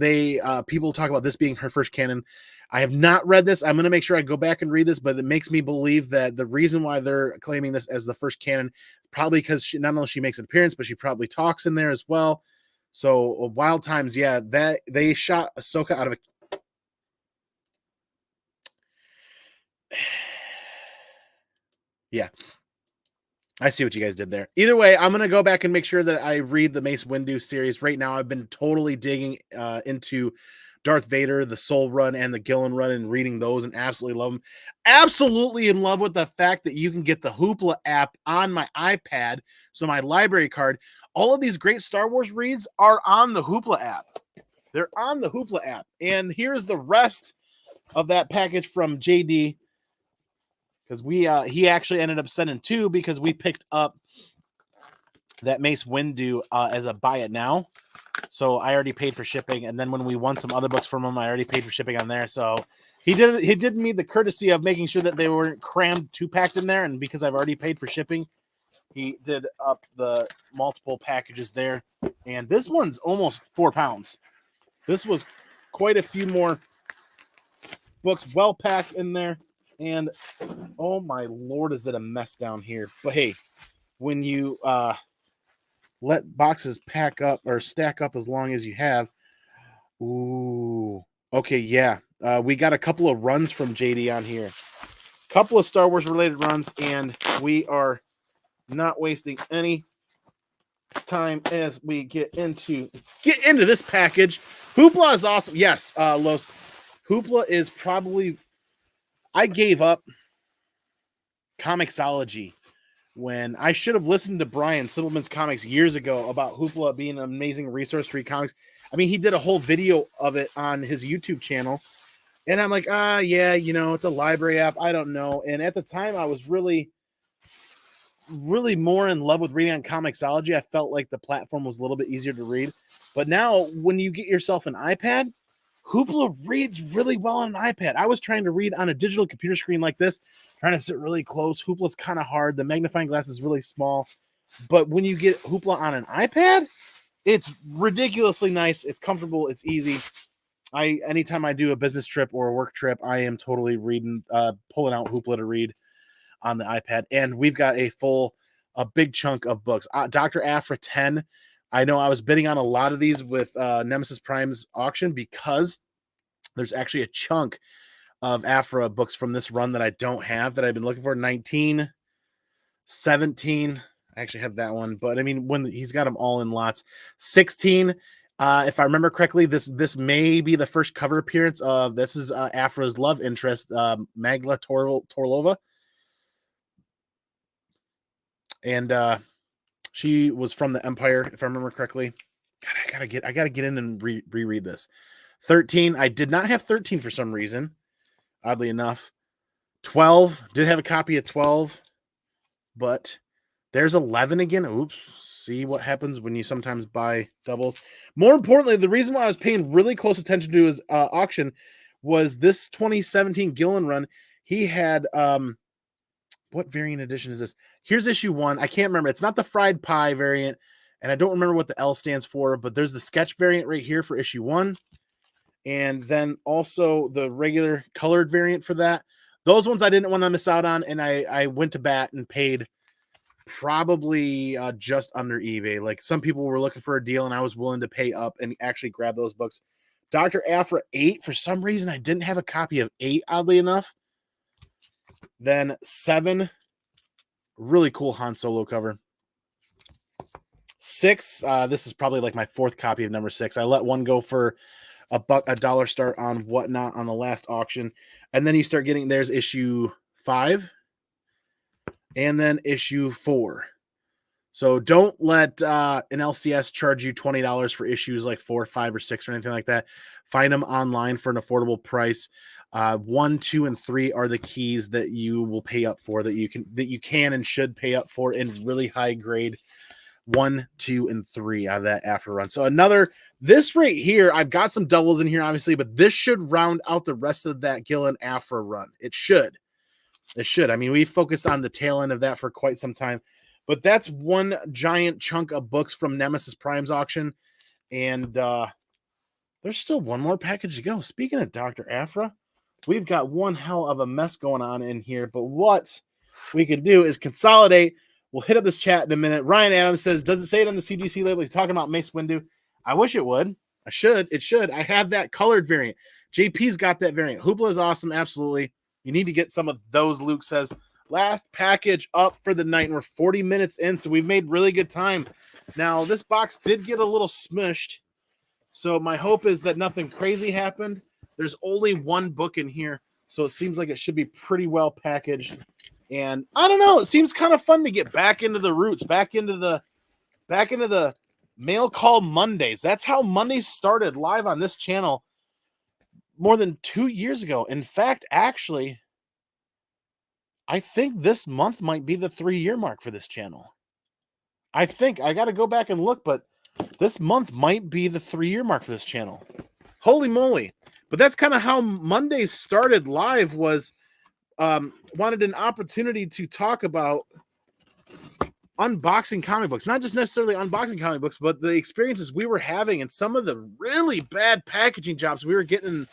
B: people talk about this being her first canon, I have not read this. I'm going to make sure I go back and read this, but it makes me believe that the reason why they're claiming this as the first canon, probably because not only she makes an appearance, but she probably talks in there as well. So Wild Times, yeah, that they shot Ahsoka out of a yeah. I see what you guys did there. Either way, I'm gonna go back and make sure that I read the Mace Windu series. Right now, I've been totally digging into Darth Vader, the Soul Run, and the Gillen Run, and reading those, and absolutely love them. Absolutely in love with the fact that you can get the Hoopla app on my iPad. So my library card, all of these great Star Wars reads are on the Hoopla app. They're on the Hoopla app, and here's the rest of that package from JD. Because he actually ended up sending 2 because we picked up that Mace Windu as a buy it now. So I already paid for shipping, and then when we won some other books from him, I already paid for shipping on there. So he did me the courtesy of making sure that they weren't crammed 2-packed in there, and because I've already paid for shipping, he did up the multiple packages there. And this one's almost 4 pounds. This was quite a few more books well packed in there. And oh my Lord, is it a mess down here? But hey, when you let boxes pack up or stack up as long as you have, ooh, okay, yeah. We got a couple of runs from JD on here. Couple of Star Wars related runs, and we are not wasting any time as we get into this package. Hoopla is awesome. Yes, Los. Hoopla is probably, I gave up Comixology when I should have listened to Brian Sibbleman's Comics years ago about Hoopla being an amazing resource for comics. I mean, he did a whole video of it on his YouTube channel. And I'm like, yeah, it's a library app. I don't know. And at the time, I was really more in love with reading on Comixology. I felt like the platform was a little bit easier to read. But now, when you get yourself an iPad, Hoopla reads really well on an iPad. I was trying to read on a digital computer screen like this, trying to sit really close. Hoopla's kind of hard. The magnifying glass is really small. But when you get Hoopla on an iPad, it's ridiculously nice. It's comfortable. It's easy. Anytime I do a business trip or a work trip, I am totally pulling out Hoopla to read on the iPad. And we've got a big chunk of books. Dr. Aphra 10. I know I was bidding on a lot of these with Nemesis Prime's auction because there's actually a chunk of Aphra books from this run that I don't have that I've been looking for. 19, 17. I actually have that one, but I mean, when he's got them all in lots. 16. If I remember correctly, this may be the first cover appearance of this is Aphra's love interest, Magla Torlova. And she was from the Empire, if I remember correctly. God, I gotta get in and reread this. 13. I did not have 13 for some reason, oddly enough. 12. Did have a copy of 12, but there's 11 again. Oops. See what happens when you sometimes buy doubles. More importantly, the reason why I was paying really close attention to his auction was this 2017 Gillen run. He had what variant edition is this? Here's issue 1. I can't remember. It's not the fried pie variant, and I don't remember what the L stands for, but there's the sketch variant right here for issue 1. And then also the regular colored variant for that. Those ones I didn't want to miss out on, and I went to bat and paid probably just under eBay. Like, some people were looking for a deal, and I was willing to pay up and actually grab those books. Dr. Aphra 8, for some reason, I didn't have a copy of 8, oddly enough. Then 7, really cool Han Solo cover. 6, this is probably like my 4th copy of number 6. I let one go for a dollar start on Whatnot on the last auction. And then you start getting, there's issue 5 and then issue 4. So don't let an LCS charge you $20 for issues like 4, 5, or 6 or anything like that. Find them online for an affordable price. 1, 2, and 3 are the keys that you will pay up for, that you can and should pay up for in really high grade 1, 2, and 3 out of that Aphra run. So this right here, I've got some doubles in here, obviously, but this should round out the rest of that Gillen Aphra run. It should. I mean, we focused on the tail end of that for quite some time, but that's one giant chunk of books from Nemesis Prime's auction. And there's still one more package to go. Speaking of Dr. Aphra, we've got one hell of a mess going on in here, but what we could do is consolidate. We'll hit up this chat in a minute. Ryan Adams says, does it say it on the CGC label? He's talking about Mace Windu. I wish it would. It should. I have that colored variant. JP's got that variant. Hoopla is awesome. Absolutely. You need to get some of those, Luke says. Last package up for the night, and we're 40 minutes in, so we've made really good time. Now, this box did get a little smushed, so my hope is that nothing crazy happened. There's only one book in here, so it seems like it should be pretty well packaged. And I don't know, it seems kind of fun to get back into the roots, back into the Mail Call Mondays. That's how Mondays started live on this channel more than 2 years ago. In fact, actually, I think this month might be the 3-year mark for this channel. I think I got to go back and look, but this month might be the 3-year mark for this channel. Holy moly. But that's kind of how Mondays started live, was wanted an opportunity to talk about unboxing comic books, not just necessarily unboxing comic books, but the experiences we were having and some of the really bad packaging jobs we were getting.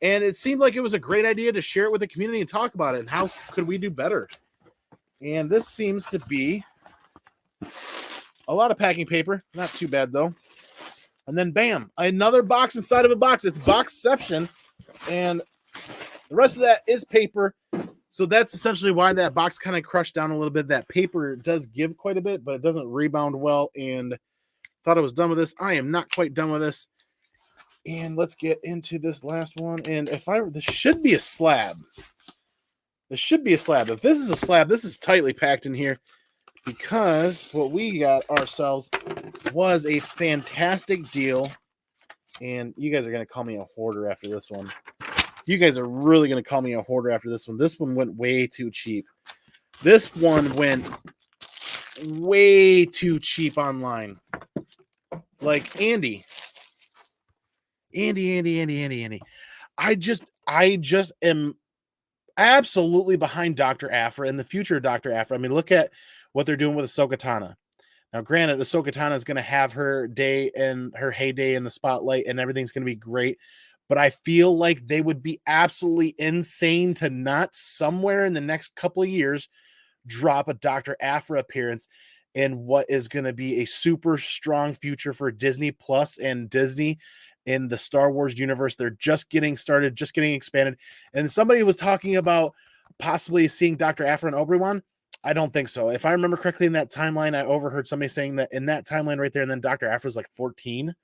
B: And it seemed like it was a great idea to share it with the community and talk about it and how could we do better. And this seems to be a lot of packing paper. Not too bad, though. And then, bam, another box inside of a box. It's Boxception. And the rest of that is paper. So that's essentially why that box kind of crushed down a little bit. That paper does give quite a bit, but it doesn't rebound well. And thought I was done with this. I am not quite done with this. And let's get into this last one. And this should be a slab. This should be a slab. If this is a slab, this is tightly packed in here, because what we got ourselves was a fantastic deal. And you guys are going to call me a hoarder after this one. You guys are really going to call me a hoarder after this one. This one went way too cheap. This one went way too cheap online. Like Andy. I just am absolutely behind Dr. Aphra and the future of Dr. Aphra. I mean, look at what they're doing with Ahsoka Tano. Now, granted, Ahsoka Tano is going to have her day and her heyday in the spotlight, and everything's going to be great. But I feel like they would be absolutely insane to not somewhere in the next couple of years drop a Dr. Aphra appearance in what is going to be a super strong future for Disney Plus and Disney in the Star Wars universe. They're just getting started, just getting expanded. And somebody was talking about possibly seeing Dr. Aphra and Obi-Wan. I don't think so. If I remember correctly in that timeline, I overheard somebody saying that in that timeline right there, and then Dr. Aphra's like 14.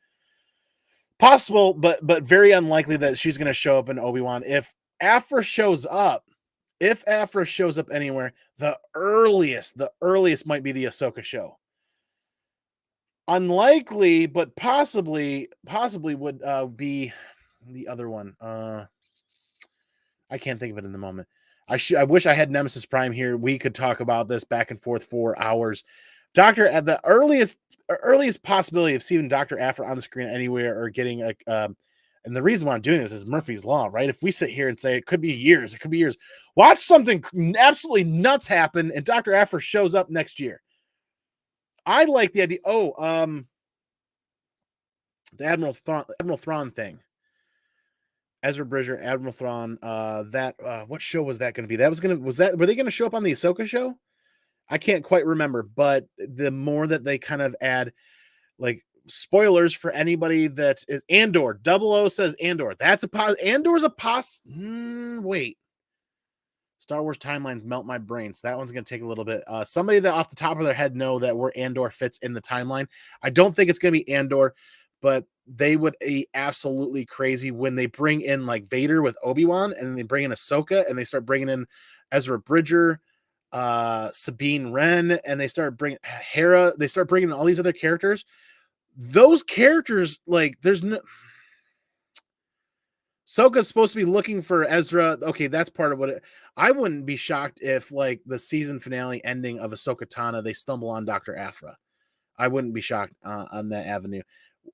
B: Possible, but very unlikely that she's going to show up in Obi-Wan. If Aphra shows up anywhere, the earliest might be the Ahsoka show. Unlikely, but possibly would be the other one. I can't think of it in the moment. I wish I had Nemesis Prime here. We could talk about this back and forth for hours. The earliest possibility of seeing Dr. Aphra on the screen anywhere or getting and the reason why I'm doing this is Murphy's Law, right? If we sit here and say it could be years, watch something absolutely nuts happen and Dr. Aphra shows up next year. I like the idea. The Admiral Thrawn thing. Ezra Bridger, Admiral Thrawn. What show was that going to be? Were they going to show up on the Ahsoka show? I can't quite remember, but the more that they kind of add, like, spoilers for anybody that is Andor. 00 says Andor. That's a pos. Andor's a pos. Wait. Star Wars timelines melt my brain, so that one's going to take a little bit. Somebody that off the top of their head know that where Andor fits in the timeline. I don't think it's going to be Andor, but they would be absolutely crazy when they bring in like Vader with Obi-Wan, and they bring in Ahsoka, and they start bringing in Ezra Bridger, Sabine Wren, and they start bringing Hera. They start bringing in all these other characters. Those characters, like, there's no. Ahsoka's supposed to be looking for Ezra. Okay, that's part of what it. I wouldn't be shocked if, like, the season finale ending of Ahsoka Tano, they stumble on Dr. Aphra. I wouldn't be shocked on that avenue.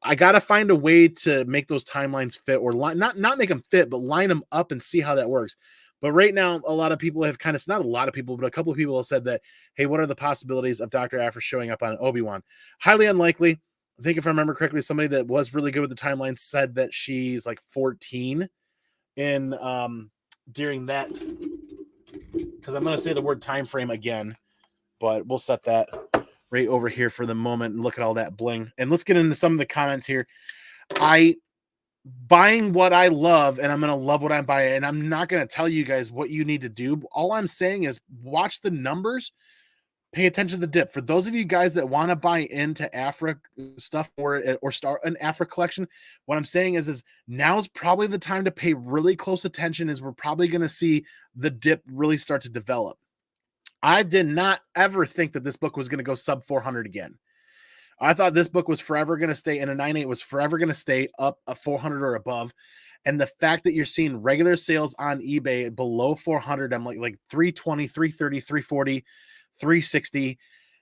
B: I gotta find a way to make those timelines fit, or not make them fit, but line them up and see how that works. But right now, a lot of people have kind of, not a lot of people, but a couple of people have said that, hey, what are the possibilities of Dr. Aphra showing up on Obi-Wan? Highly unlikely. I think if I remember correctly, somebody that was really good with the timeline said that she's like 14 in during that, because I'm going to say the word time frame again, but we'll set that right over here for the moment and look at all that bling. And let's get into some of the comments here. Buying what I love, and I'm going to love what I'm buying. And I'm not going to tell you guys what you need to do. All I'm saying is watch the numbers, pay attention to the dip. For those of you guys that want to buy into Afra stuff or start an Afra collection, what I'm saying is now's probably the time to pay really close attention, as we're probably going to see the dip really start to develop. I did not ever think that this book was going to go sub 400 again. I thought this book was forever going to stay, and a 9.8 was forever going to stay up a 400 or above. And the fact that you're seeing regular sales on eBay below 400, I'm like 320, 330, 340, 360.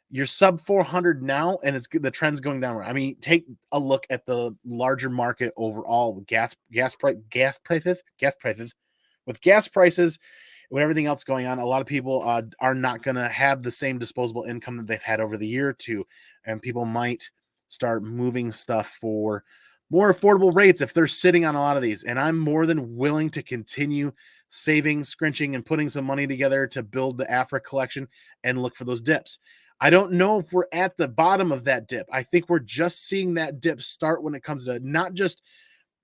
B: You're sub 400 now, and the trend's going downward. I mean, take a look at the larger market overall with gas prices. With gas prices, with everything else going on, a lot of people are not going to have the same disposable income that they've had over the year or two, and people might start moving stuff for more affordable rates if they're sitting on a lot of these. And I'm more than willing to continue saving, scrunching, and putting some money together to build the Afra collection and look for those dips. I don't know if we're at the bottom of that dip. I think we're just seeing that dip start when it comes to not just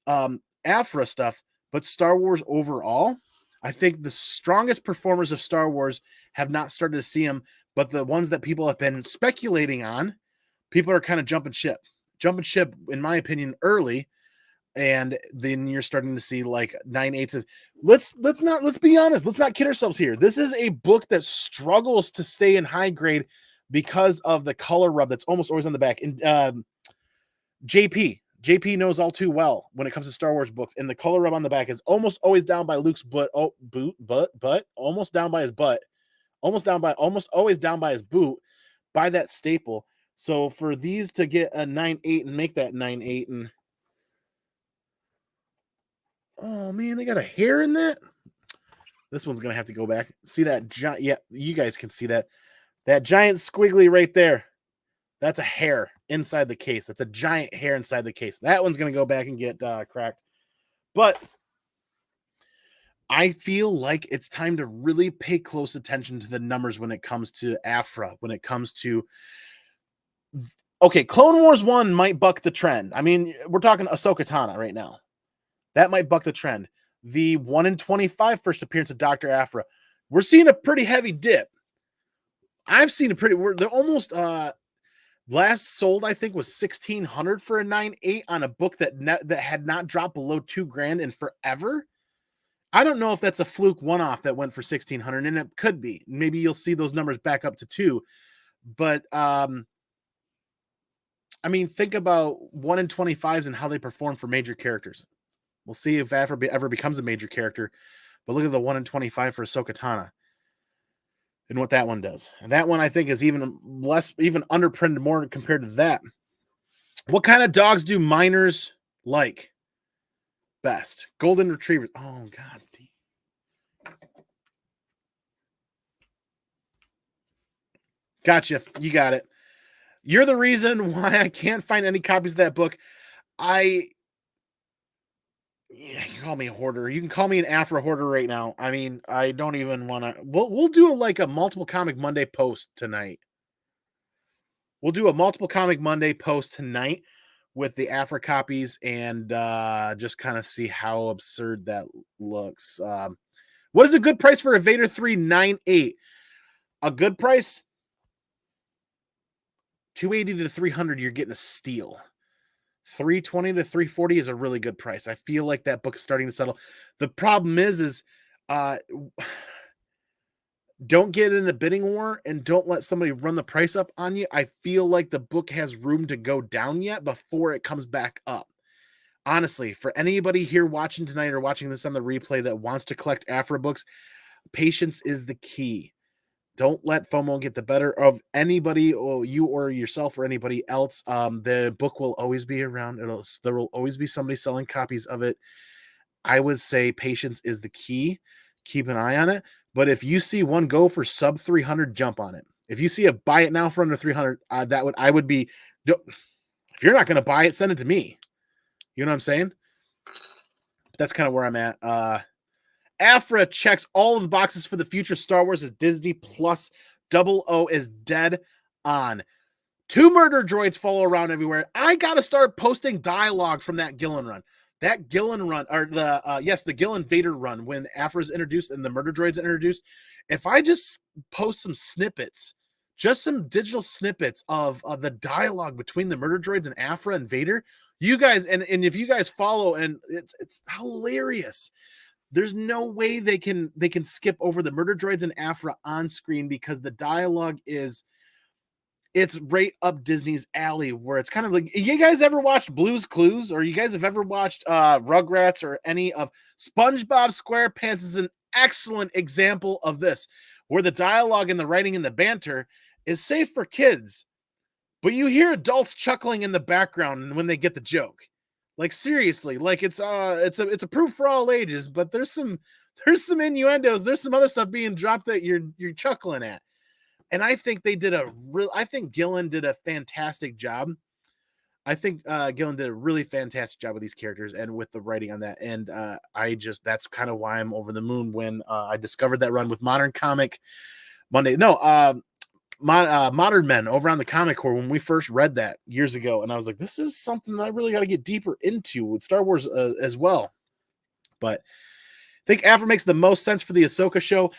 B: Afra stuff, but Star Wars overall. I think the strongest performers of Star Wars have not started to see them, but the ones that people have been speculating on, people are kind of jumping ship, in my opinion, early. And then you're starting to see like 9.8s of let's be honest. Let's not kid ourselves here. This is a book that struggles to stay in high grade because of the color rub that's almost always on the back. And JP knows all too well when it comes to Star Wars books, and the color rub on the back is almost always down by Luke's butt, almost down by his butt, almost always down by his boot, by that staple. So for these to get a 9.8 and make that 9.8, and oh man, they got a hair in that. This one's gonna have to go back. See that giant? Yeah, you guys can see that giant squiggly right there. That's a hair inside the case. That's a giant hair inside the case. That one's going to go back and get cracked. But I feel like it's time to really pay close attention to the numbers when it comes to Afra, when it comes to... Okay, Clone Wars 1 might buck the trend. I mean, we're talking Ahsoka Tano right now. That might buck the trend. The 1 in 25 first appearance of Dr. Afra. We're seeing a pretty heavy dip. I've seen a pretty... They're almost... last sold, I think, was 1,600 for a 9.8 on a book that had not dropped below $2,000 in forever. I don't know if that's a fluke one-off that went for 1,600, and it could be. Maybe you'll see those numbers back up to 2. But I mean, think about 1 in 25s and how they perform for major characters. We'll see if ever becomes a major character. But look at the 1 in 25 for Ahsoka Tano and what that one does. And that one, I think, is even underprinted more compared to that. What kind of dogs do minors like best? Golden Retrievers. Oh, God. Gotcha. You got it. You're the reason why I can't find any copies of that book. Yeah, you can call me a hoarder. You can call me an Afro hoarder right now. I mean, I don't even want to. We'll do like a multiple Comic Monday post tonight. We'll do a multiple Comic Monday post tonight with the Afro copies and just kind of see how absurd that looks. What is a good price for a Vader 3 9.8? A good price? 280 to 300. You're getting a steal. 320 to 340 is a really good price. I feel like that book's starting to settle. The problem is don't get in a bidding war and don't let somebody run the price up on you. I feel like the book has room to go down yet before it comes back up. Honestly, for anybody here watching tonight or watching this on the replay that wants to collect Afro books, patience is the key. Don't let FOMO get the better of anybody, or you or yourself or anybody else. The book will always be around. There will always be somebody selling copies of it. I would say patience is the key. Keep an eye on it. But if you see one go for sub 300, jump on it. If you see a buy it now for under 300, I would be. If you're not going to buy it, send it to me. You know what I'm saying? That's kind of where I'm at. Afra checks all of the boxes for the future Star Wars as Disney Plus. 00 is dead on. 2 murder droids follow around everywhere. I gotta start posting dialogue from that Gillen run. That Gillen run, or the Gillen Vader run, when Afra's introduced and the murder droids introduced. If I just post some snippets, just some digital snippets of the dialogue between the murder droids and Afra and Vader, you guys, and if you guys follow, and it's hilarious. There's no way they can skip over the murder droids and Afra on screen, because the dialogue it's right up Disney's alley, where it's kind of like, you guys ever watched Blue's Clues, or you guys have ever watched Rugrats, or any of SpongeBob SquarePants is an excellent example of this, where the dialogue and the writing and the banter is safe for kids, but you hear adults chuckling in the background when they get the joke. Like, seriously, like it's a proof for all ages, but there's some innuendos, there's some other stuff being dropped that you're chuckling at. And I think I think Gillen did a fantastic job. I think Gillen did a really fantastic job with these characters and with the writing on that. And that's kind of why I'm over the moon when I discovered that run with Modern Comic Monday. No, Modern Men over on the Comic Corps, when we first read that years ago. And I was like, this is something I really got to get deeper into with Star Wars as well. But I think Afra makes the most sense for the Ahsoka show.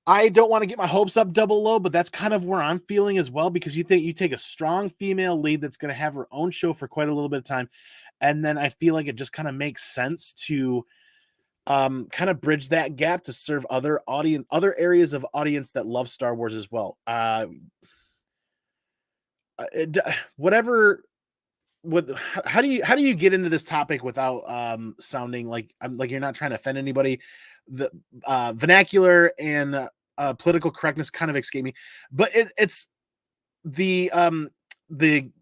B: I don't want to get my hopes up double low, but that's kind of where I'm feeling as well, because you take a strong female lead that's going to have her own show for quite a little bit of time. And then I feel like it just kind of makes sense to kind of bridge that gap to serve other areas of audience that love Star Wars as well. How do you get into this topic without sounding like you're not trying to offend anybody? The vernacular and political correctness kind of escape me, but it's the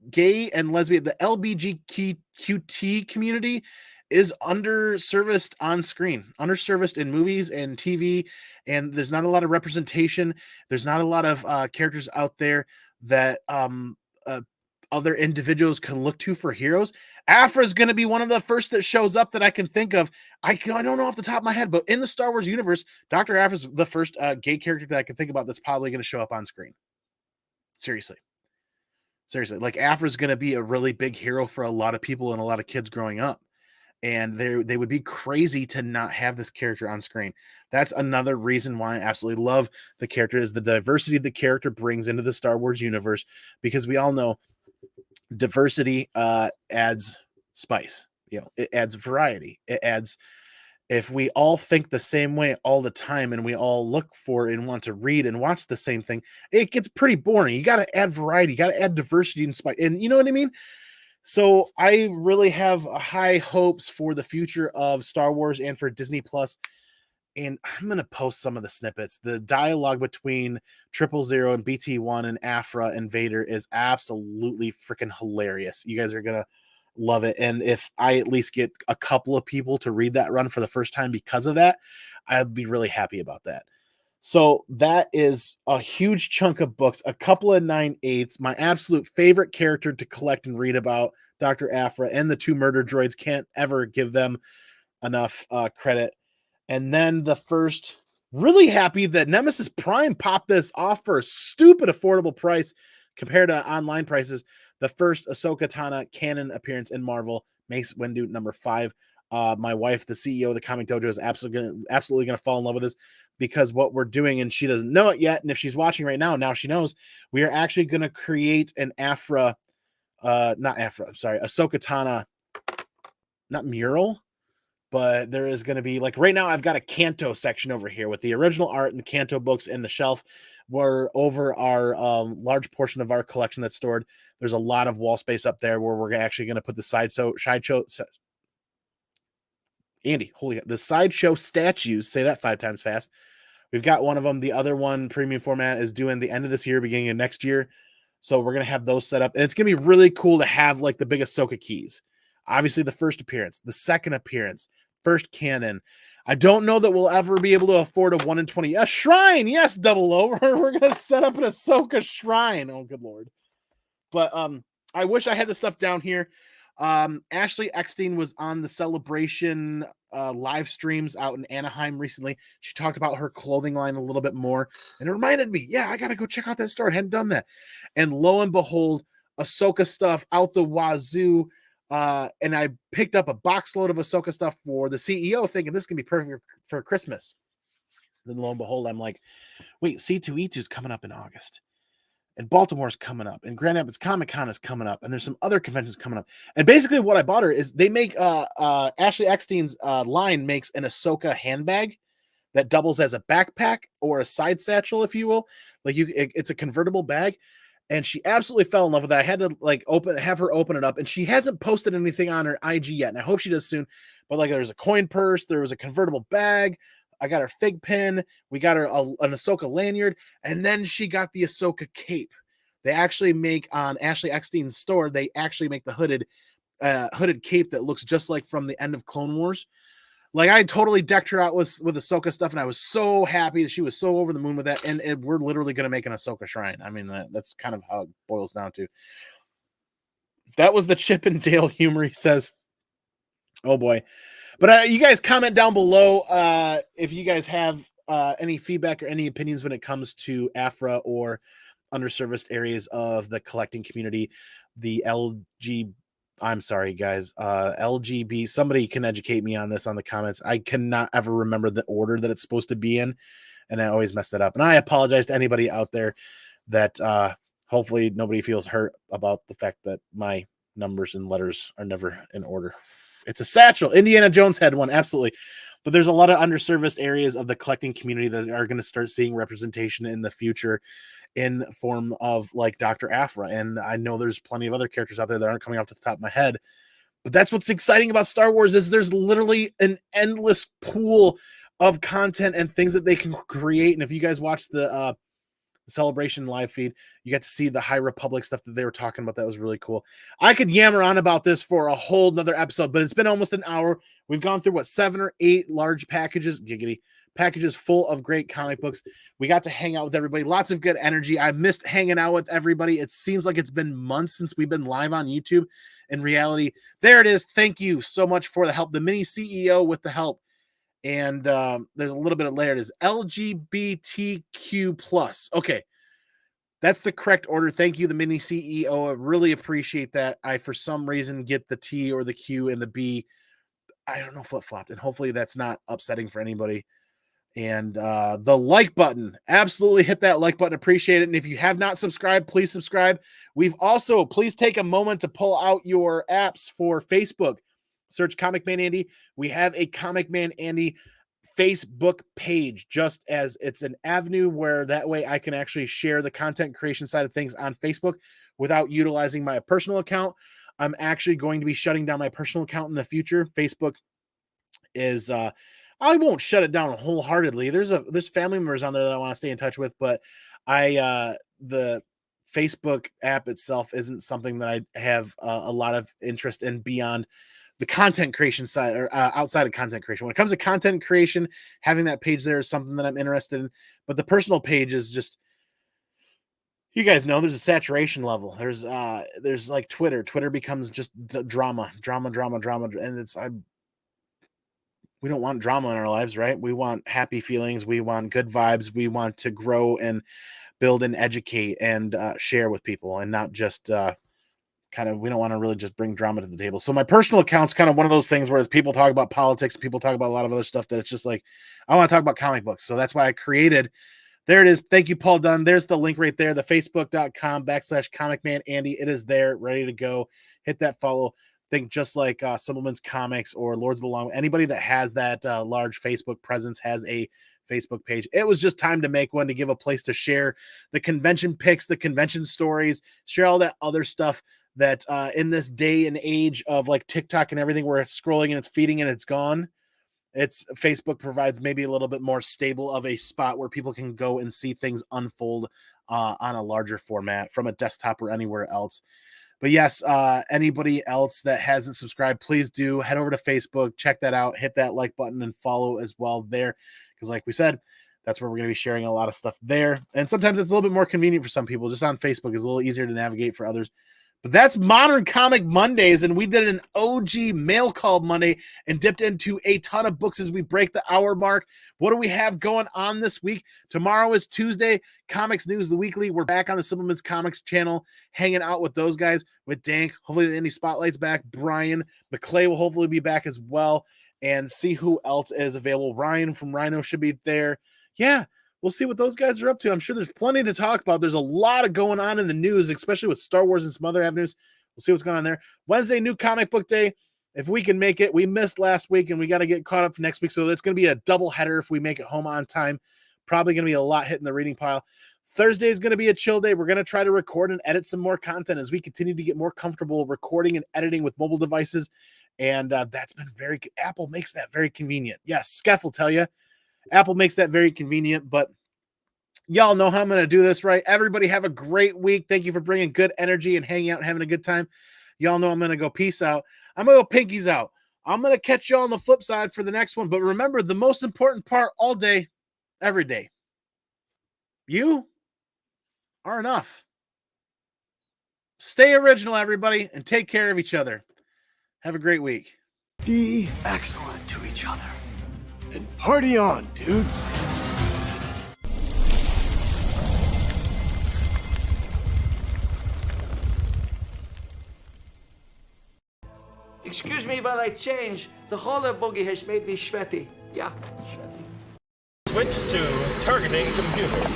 B: gay and lesbian, the LGBTQT community is underserviced on screen, underserviced in movies and TV, and there's not a lot of representation. There's not a lot of characters out there that other individuals can look to for heroes. Afra is going to be one of the first that shows up that I can think of. I don't know off the top of my head, but in the Star Wars universe, Dr. Afra is the first gay character that I can think about that's probably going to show up on screen. Seriously. Like, Afra is going to be a really big hero for a lot of people and a lot of kids growing up. And they would be crazy to not have this character on screen. That's another reason why I absolutely love the character, is the diversity the character brings into the Star Wars universe, because we all know diversity adds spice. It adds variety. It adds, if we all think the same way all the time and we all look for and want to read and watch the same thing, it gets pretty boring. You got to add variety. You got to add diversity and spice. And you know what I mean? So I really have high hopes for the future of Star Wars and for Disney Plus. And I'm going to post some of the snippets. The dialogue between 000 and BT1 and Afra and Vader is absolutely freaking hilarious. You guys are going to love it. And if I at least get a couple of people to read that run for the first time because of that, I'd be really happy about that. So that is a huge chunk of books, a couple of 9/8. My absolute favorite character to collect and read about, Dr. Afra, and the 2 murder droids. Can't ever give them enough credit. And then the first, really happy that Nemesis Prime popped this off for a stupid affordable price compared to online prices. The first Ahsoka Tano canon appearance in Marvel, Mace Windu #5. My wife, the CEO of the Comic Dojo, is absolutely going to fall in love with this, because what we're doing, and she doesn't know it yet, and if she's watching right now she knows, we are actually going to create an Ahsoka Tano, not mural, but there is going to be, like, right now I've got a Kanto section over here with the original art and the Kanto books in the shelf. We're over our large portion of our collection that's stored. There's a lot of wall space up there where we're actually going to put the sideshow statues. Say that 5 times fast. We've got one of them. The other one, premium format, is due in the end of this year, beginning of next year. So we're going to have those set up. And it's going to be really cool to have, like, the big Ahsoka keys. Obviously, the first appearance, the second appearance, first canon. I don't know that we'll ever be able to afford a 1 in 20. A shrine, yes, Double O. We're going to set up an Ahsoka shrine. Oh, good Lord. But I wish I had the stuff down here. Ashley Eckstein was on the Celebration live streams out in Anaheim recently. She talked about her clothing line a little bit more, and it reminded me, yeah, I got to go check out that store. I hadn't done that. And lo and behold, Ahsoka stuff out the wazoo. And I picked up a box load of Ahsoka stuff for the CEO, thinking this can be perfect for Christmas. Then lo and behold, I'm like, wait, C2E2 is coming up in August, and Baltimore's coming up, and Grand Rapids Comic Con is coming up, and there's some other conventions coming up. And basically, what I bought her is they make Ashley Eckstein's line makes an Ahsoka handbag that doubles as a backpack or a side satchel, if you will. Like it's a convertible bag. And she absolutely fell in love with it. I had to have her open it up, and she hasn't posted anything on her IG yet, and I hope she does soon. But like, there's a coin purse, there was a convertible bag. I got her fig pin. We got her an Ahsoka lanyard, and then she got the Ahsoka cape. They actually make on Ashley Eckstein's store. They actually make the hooded cape that looks just like from the end of Clone Wars. Like, I totally decked her out with Ahsoka stuff, and I was so happy that she was so over the moon with that. And we're literally going to make an Ahsoka shrine. I mean, that's kind of how it boils down to. That was the Chip and Dale humor, he says. Oh, boy. But you guys comment down below if you guys have any feedback or any opinions when it comes to AFRA or underserviced areas of the collecting community, the I'm sorry, guys. LGB. Somebody can educate me on this on the comments. I cannot ever remember the order that it's supposed to be in, and I always mess that up. And I apologize to anybody out there that hopefully nobody feels hurt about the fact that my numbers and letters are never in order. It's a satchel. Indiana Jones had one, absolutely. But there's a lot of underserviced areas of the collecting community that are going to start seeing representation in the future in form of like Dr. Aphra. And I know there's plenty of other characters out there that aren't coming off the top of my head. But that's what's exciting about Star Wars is there's literally an endless pool of content and things that they can create. And if you guys watch the Celebration live feed, you got to see the High Republic stuff that they were talking about. That was really cool. I could yammer on about this for a whole nother episode, but it's been almost an hour. We've gone through what, 7 or 8 large packages, giggity packages full of great comic books. We got to hang out with everybody. Lots of good energy. I missed hanging out with everybody. It seems like it's been months since we've been live on YouTube. In reality, there it is. Thank you so much for the help. The mini CEO with the help. And there's a little bit of layer. It is LGBTQ plus. Okay. That's the correct order. Thank you, the mini CEO. I really appreciate that. I, for some reason, get the T or the Q and the B. I don't know, flip-flopped. And hopefully that's not upsetting for anybody. And the like button. Absolutely hit that like button. Appreciate it. And if you have not subscribed, please subscribe. We've also, please take a moment to pull out your apps for Facebook. Search ComicManAndy. We have a ComicManAndy Facebook page, just as it's an avenue where that way I can actually share the content creation side of things on Facebook without utilizing my personal account. I'm actually going to be shutting down my personal account in the future. Facebook is I won't shut it down wholeheartedly. There's family members on there that I want to stay in touch with, but the Facebook app itself isn't something that I have a lot of interest in beyond the content creation side or outside of content creation. When it comes to content creation, having that page there is something that I'm interested in, but the personal page is just, you guys know there's a saturation level. There's like Twitter becomes just drama. And we don't want drama in our lives, right? We want happy feelings. We want good vibes. We want to grow and build and educate and share with people, and not just we don't want to really just bring drama to the table. So my personal account's kind of one of those things where people talk about politics, people talk about a lot of other stuff that it's just like, I want to talk about comic books. So that's why I created, there it is. Thank you, Paul Dunn. There's the link right there, the facebook.com/ComicManAndy. It is there, ready to go. Hit that follow. Think just like Simpleman's Comics or Lords of the Long. Anybody that has that large Facebook presence has a Facebook page. It was just time to make one, to give a place to share the convention pics, the convention stories, share all that other stuff that in this day and age of like TikTok and everything, where it's scrolling and it's feeding and it's gone. It's Facebook provides maybe a little bit more stable of a spot where people can go and see things unfold on a larger format from a desktop or anywhere else. But yes, anybody else that hasn't subscribed, please do head over to Facebook, check that out, hit that like button and follow as well there. Because like we said, that's where we're going to be sharing a lot of stuff there. And sometimes it's a little bit more convenient for some people. Just on Facebook is a little easier to navigate for others. But that's Modern Comic Mondays, and we did an OG mail call Monday and dipped into a ton of books as we break the hour mark. What do we have going on this week? Tomorrow is Tuesday, Comics News, the weekly. We're back on the Supplements Comics channel, hanging out with those guys, with Dank. Hopefully the Indie Spotlight's back. Brian McClay will hopefully be back as well, and see who else is available. Ryan from Rhino should be there. Yeah, we'll see what those guys are up to. I'm sure there's plenty to talk about. There's a lot of going on in the news, especially with Star Wars and some other avenues. We'll see what's going on there. Wednesday, new comic book day. If we can make it, we missed last week, and we got to get caught up for next week. So it's going to be a double header if we make it home on time. Probably going to be a lot hitting the reading pile. Thursday is going to be a chill day. We're going to try to record and edit some more content as we continue to get more comfortable recording and editing with mobile devices. And that's been very good. Apple makes that very convenient. Yes, Skeff will tell you. Apple makes that very convenient, but y'all know how I'm going to do this, right? Everybody have a great week. Thank you for bringing good energy and hanging out and having a good time. Y'all know I'm going to go peace out. I'm going to go pinkies out. I'm going to catch y'all on the flip side for the next one. But remember, the most important part all day, every day, you are enough. Stay original, everybody, and take care of each other. Have a great week.
A: Be excellent to each other. And party on, dudes.
C: Excuse me while I change. The roller buggy has made me sweaty. Yeah, sweaty.
D: Switch to targeting computer.